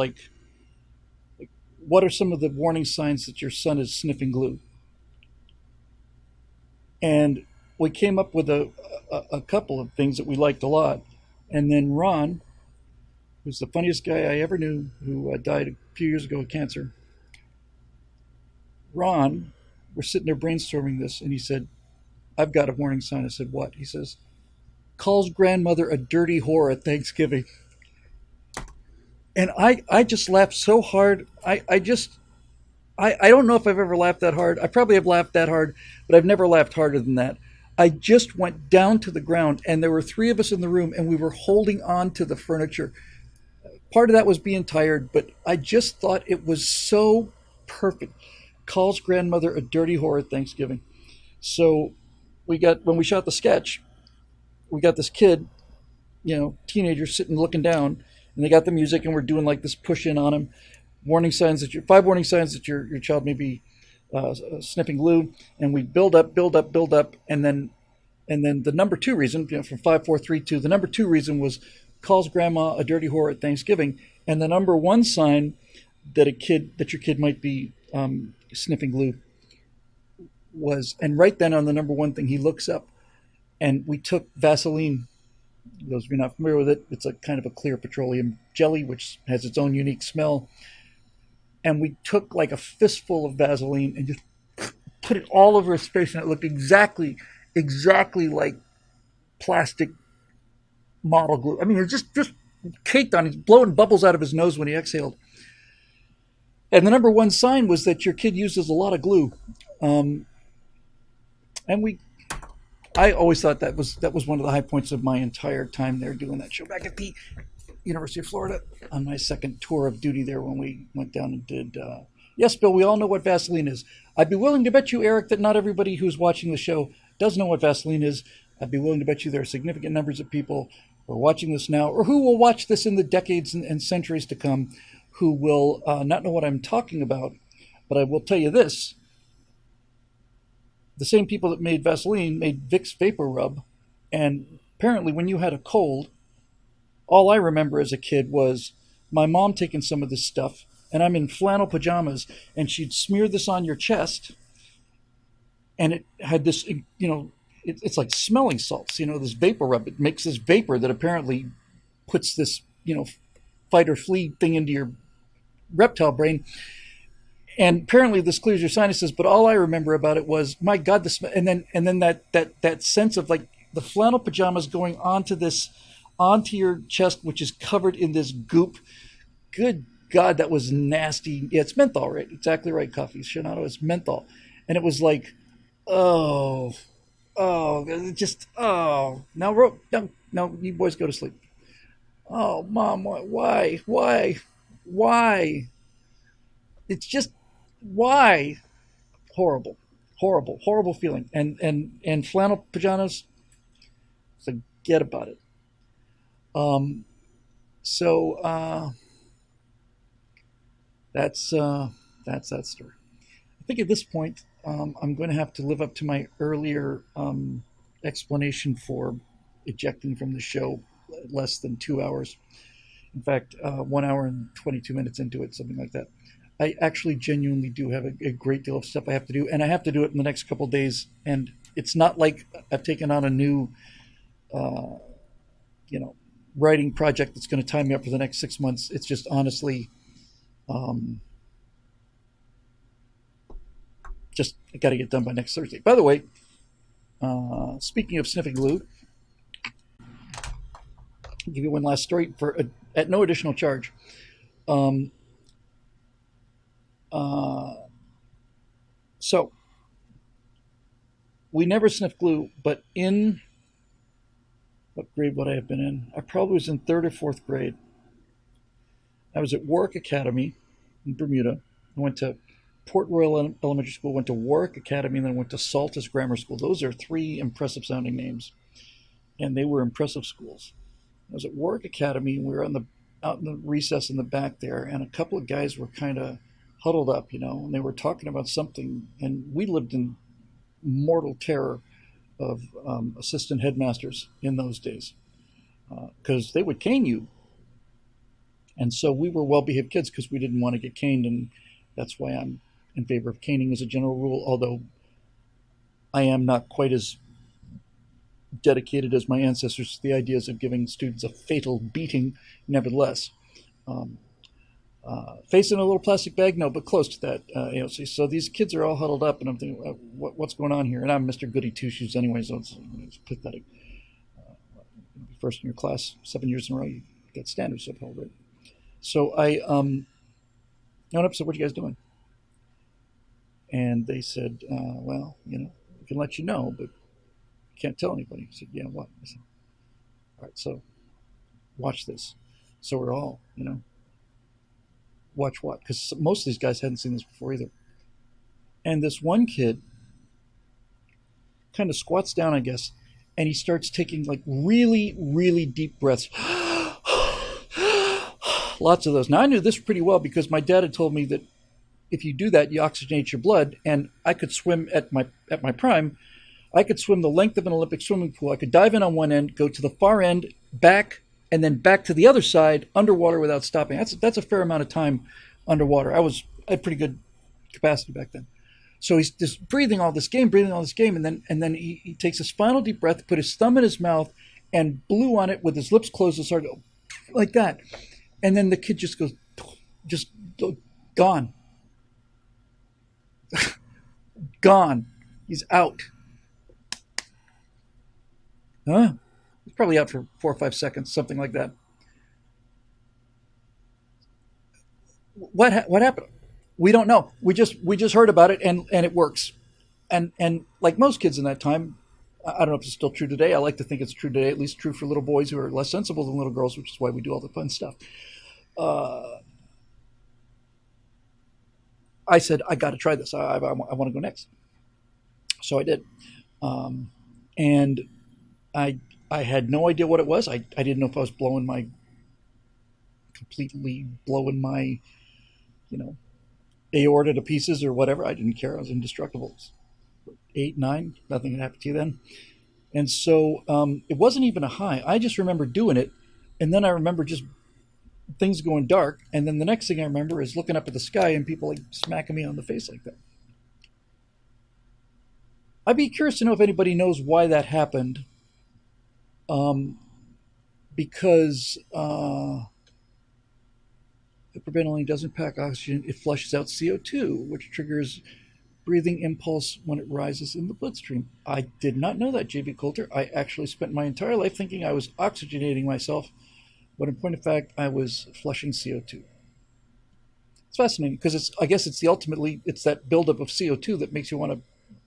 what are some of the warning signs that your son is sniffing glue? And we came up with a couple of things that we liked a lot. And then Ron, who's the funniest guy I ever knew, who died a few years ago of cancer, Ron, we're sitting there brainstorming this, and he said, I've got a warning sign. I said, what? He says, calls grandmother a dirty whore at Thanksgiving. And I just laughed so hard. I don't know if I've ever laughed that hard. I probably have laughed that hard, but I've never laughed harder than that. I just went down to the ground, and there were three of us in the room, and we were holding on to the furniture. Part of that was being tired, but I just thought it was so perfect. Calls grandmother a dirty whore at Thanksgiving. So when we shot the sketch, we got this kid, teenager sitting looking down, and they got the music, and we're doing like this push in on him, five warning signs that your child may be sniffing glue, and we build up, build up, build up, and then the number two reason, from 5, 4, 3, 2, the number two reason was calls grandma a dirty whore at Thanksgiving, and the number one sign that your kid might be sniffing glue was, and right then on the number one thing he looks up, and we took Vaseline. Those of you not familiar with it, it's a kind of a clear petroleum jelly which has its own unique smell. And we took like a fistful of Vaseline and just put it all over his face, and it looked exactly like plastic model glue. I mean, it was just caked on. He's blowing bubbles out of his nose when he exhaled. And the number one sign was that your kid uses a lot of glue. And I always thought that was one of the high points of my entire time there doing that show back at the University of Florida on my second tour of duty there when we went down and did. Yes, Bill, we all know what Vaseline is. I'd be willing to bet you, Eric, that not everybody who's watching the show does know what Vaseline is. I'd be willing to bet you there are significant numbers of people who are watching this now, or who will watch this in the decades and centuries to come, who will not know what I'm talking about. But I will tell you this. The same people that made Vaseline made Vicks Vapor Rub. And apparently when you had a cold, all I remember as a kid was my mom taking some of this stuff, and I'm in flannel pajamas, and she'd smear this on your chest, and it had this, it's like smelling salts, this vapor rub. It makes this vapor that apparently puts this, fight or flee thing into your reptile brain. And apparently this clears your sinuses, but all I remember about it was, my God, the smell, and then that sense of like the flannel pajamas going onto your chest, which is covered in this goop. Good God, that was nasty. Yeah, it's menthol, right? Exactly right, Coffee. Shinato, it's menthol. And it was like, oh, now, no, you boys go to sleep. Oh, Mom, why? It's just, why? Horrible feeling. And flannel pajamas, forget about it. So that's that story. I think at this point, I'm going to have to live up to my earlier explanation for ejecting from the show less than 2 hours. In fact, 1 hour and 22 minutes into it, something like that. I actually genuinely do have a great deal of stuff I have to do, and I have to do it in the next couple of days. And it's not like I've taken on a new, writing project that's going to tie me up for the next 6 months. It's just honestly, just I got to get done by next Thursday. By the way, speaking of sniffing glue, I'll give you one last story at no additional charge. So we never sniffed glue, but in what grade would I have been in? I probably was in third or fourth grade. I was at Warwick Academy in Bermuda. I went to Port Royal Elementary School, went to Warwick Academy, and then went to Saltus Grammar School. Those are three impressive sounding names, and they were impressive schools. I was at Warwick Academy, and we were out in the recess in the back there, and a couple of guys were kind of huddled up, and they were talking about something, and we lived in mortal terror of assistant headmasters in those days, because they would cane you. And so we were well-behaved kids because we didn't want to get caned, and that's why I'm in favor of caning as a general rule, although I am not quite as dedicated as my ancestors to the ideas of giving students a fatal beating, nevertheless. Face in a little plastic bag? No, but close to that, AOC. So these kids are all huddled up, and I'm thinking, what's going on here? And I'm Mr. Goody Two-Shoes anyway, so it's pathetic. first in your class 7 years in a row, you get standards upheld, right? So I went up and said, "What are you guys doing?" And they said, "Well, we can let you know, but can't tell anybody." I said, "Yeah, what?" I said, "All right, so watch this." So we're all, watch what? Because most of these guys hadn't seen this before either. And this one kid kind of squats down, I guess, and he starts taking like really, really deep breaths. Lots of those. Now I knew this pretty well because my dad had told me that if you do that, you oxygenate your blood, and I could swim at my prime. I could swim the length of an Olympic swimming pool. I could dive in on one end, go to the far end, back, and then back to the other side underwater without stopping. That's a fair amount of time underwater. I had pretty good capacity back then. So he's just breathing all this game, and then he takes his final deep breath, put his thumb in his mouth, and blew on it with his lips closed and started to go like that. And then the kid just goes, just gone, gone. He's out. Huh? He's probably out for 4 or 5 seconds, something like that. What happened? We don't know. We just heard about it, and it works. And like most kids in that time, I don't know if it's still true today. I like to think it's true today, at least true for little boys who are less sensible than little girls, which is why we do all the fun stuff. Uh, I said, I got to try this. I want to go next. So I did. Um, and I I had no idea what it was. I didn't know if I was completely blowing my, you know, aorta to pieces or whatever. I didn't care. I was indestructible. 8, 9, nothing had happened to you then. And so it wasn't even a high. I just remember doing it. And then I remember just things going dark. And then the next thing I remember is looking up at the sky and people like smacking me on the face like that. I'd be curious to know if anybody knows why that happened. Um, because hyperventilating doesn't pack oxygen, it flushes out CO2, which triggers breathing impulse when it rises in the bloodstream. I did not know that, JB Coulter. I actually spent my entire life thinking I was oxygenating myself, when in point of fact, I was flushing CO2. It's fascinating because I guess it's that buildup of CO2 that makes you want to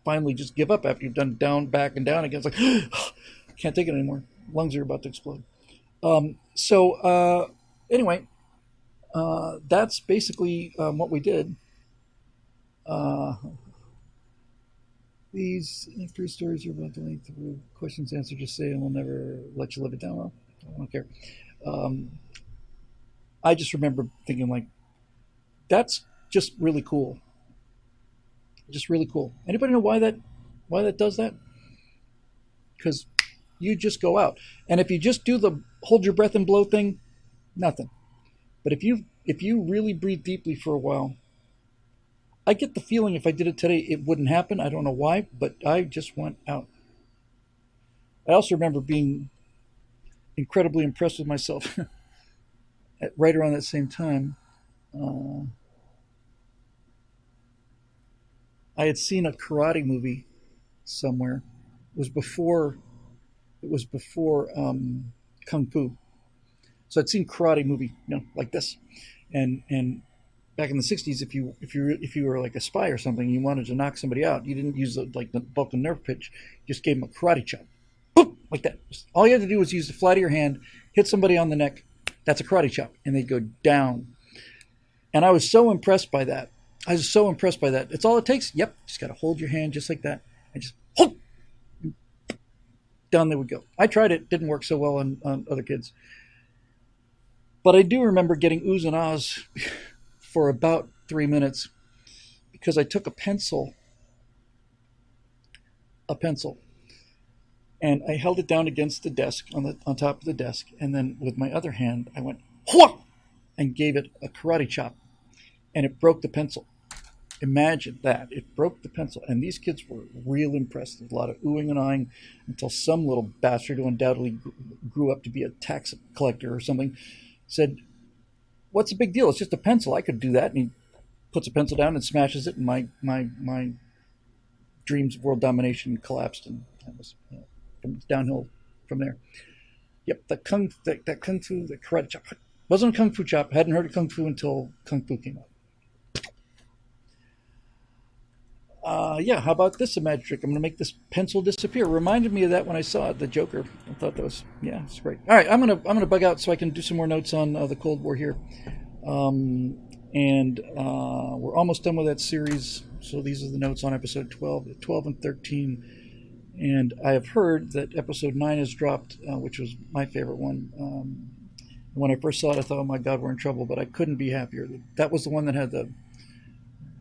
finally just give up after you've done down, back, and down again. It's like, can't take it anymore. Lungs are about to explode. So anyway, that's basically what we did. Uh, these free stories are about the length of questions answered. Just say, and we'll never let you live it down. Well, I don't care. Um, I just remember thinking like, that's just really cool. Just really cool. Anybody know why that does that? Because you just go out, and if you just do the hold your breath and blow thing, nothing. But if you really breathe deeply for a while, I get the feeling if I did it today, it wouldn't happen. I don't know why, but I just went out. I also remember being incredibly impressed with myself right around that same time. Uh, I had seen a karate movie somewhere. It was before Kung Fu. So I'd seen karate movie, like this, and back in the '60s, if you were like a spy or something, and you wanted to knock somebody out, you didn't use the Vulcan nerve pitch. You just gave them a karate chop, boom, like that. All you had to do was use the flat of your hand, hit somebody on the neck. That's a karate chop, and they'd go down. And I was so impressed by that. I was so impressed by that. It's all it takes. Yep, just got to hold your hand just like that, and just hold. Down they would go. I tried it. Didn't work so well on other kids. But I do remember getting oohs and ahs for about 3 minutes because I took a pencil, and I held it down against the desk on top of the desk, and then with my other hand I went whoa and gave it a karate chop, and it broke the pencil. Imagine that. It broke the pencil. And these kids were real impressed. There's a lot of oohing and ahhing until some little bastard who undoubtedly grew up to be a tax collector or something said, "What's the big deal? It's just a pencil. I could do that." And he puts a pencil down and smashes it, and my dreams of world domination collapsed, and that was downhill from there. Yep, that kung fu, the karate chop. Wasn't a kung fu chop. Hadn't heard of kung fu until kung fu came out. Yeah, how about this magic trick? I'm going to make this pencil disappear. Reminded me of that when I saw it, the Joker. I thought that was, yeah, it's great. All right, I'm gonna bug out so I can do some more notes on the Cold War here, and we're almost done with that series. So these are the notes on episode 12 and 13. And I have heard that episode 9 has dropped, which was my favorite one. When I first saw it, I thought, oh my God, we're in trouble, but I couldn't be happier. That was the one that had the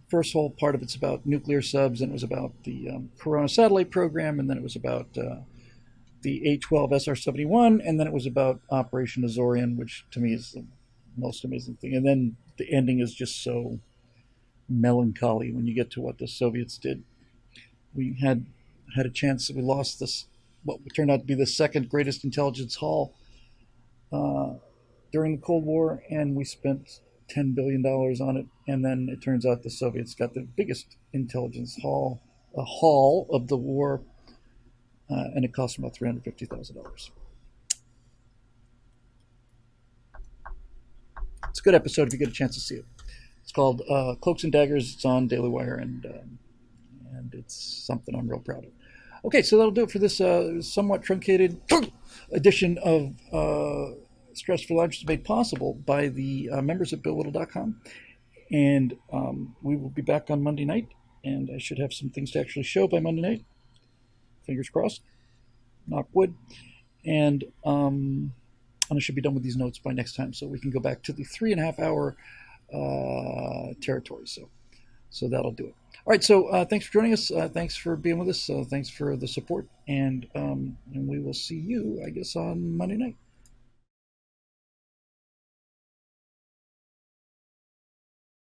first whole part of it's about nuclear subs, and it was about the Corona satellite program, and then it was about the A-12 SR-71, and then it was about Operation Azorian, which to me is the most amazing thing. And then the ending is just so melancholy when you get to what the Soviets did. We had a chance that we lost this, what turned out to be the second greatest intelligence haul uh, during the Cold War, and we spent $10 billion on it. And then it turns out the Soviets got the biggest intelligence haul, a haul of the war, and it cost them about $350,000. It's a good episode if you get a chance to see it. It's called Cloaks and Daggers. It's on Daily Wire, and it's something I'm real proud of. Okay, so that'll do it for this somewhat truncated edition of Stress for Lunch. Is made possible by the members at BillWhittle.com. And we will be back on Monday night, and I should have some things to actually show by Monday night. Fingers crossed. Knock wood. And I should be done with these notes by next time, so we can go back to the 3.5 hour territory. So that'll do it. All right, so thanks for joining us. Thanks for being with us. Thanks for the support, and we will see you, I guess, on Monday night.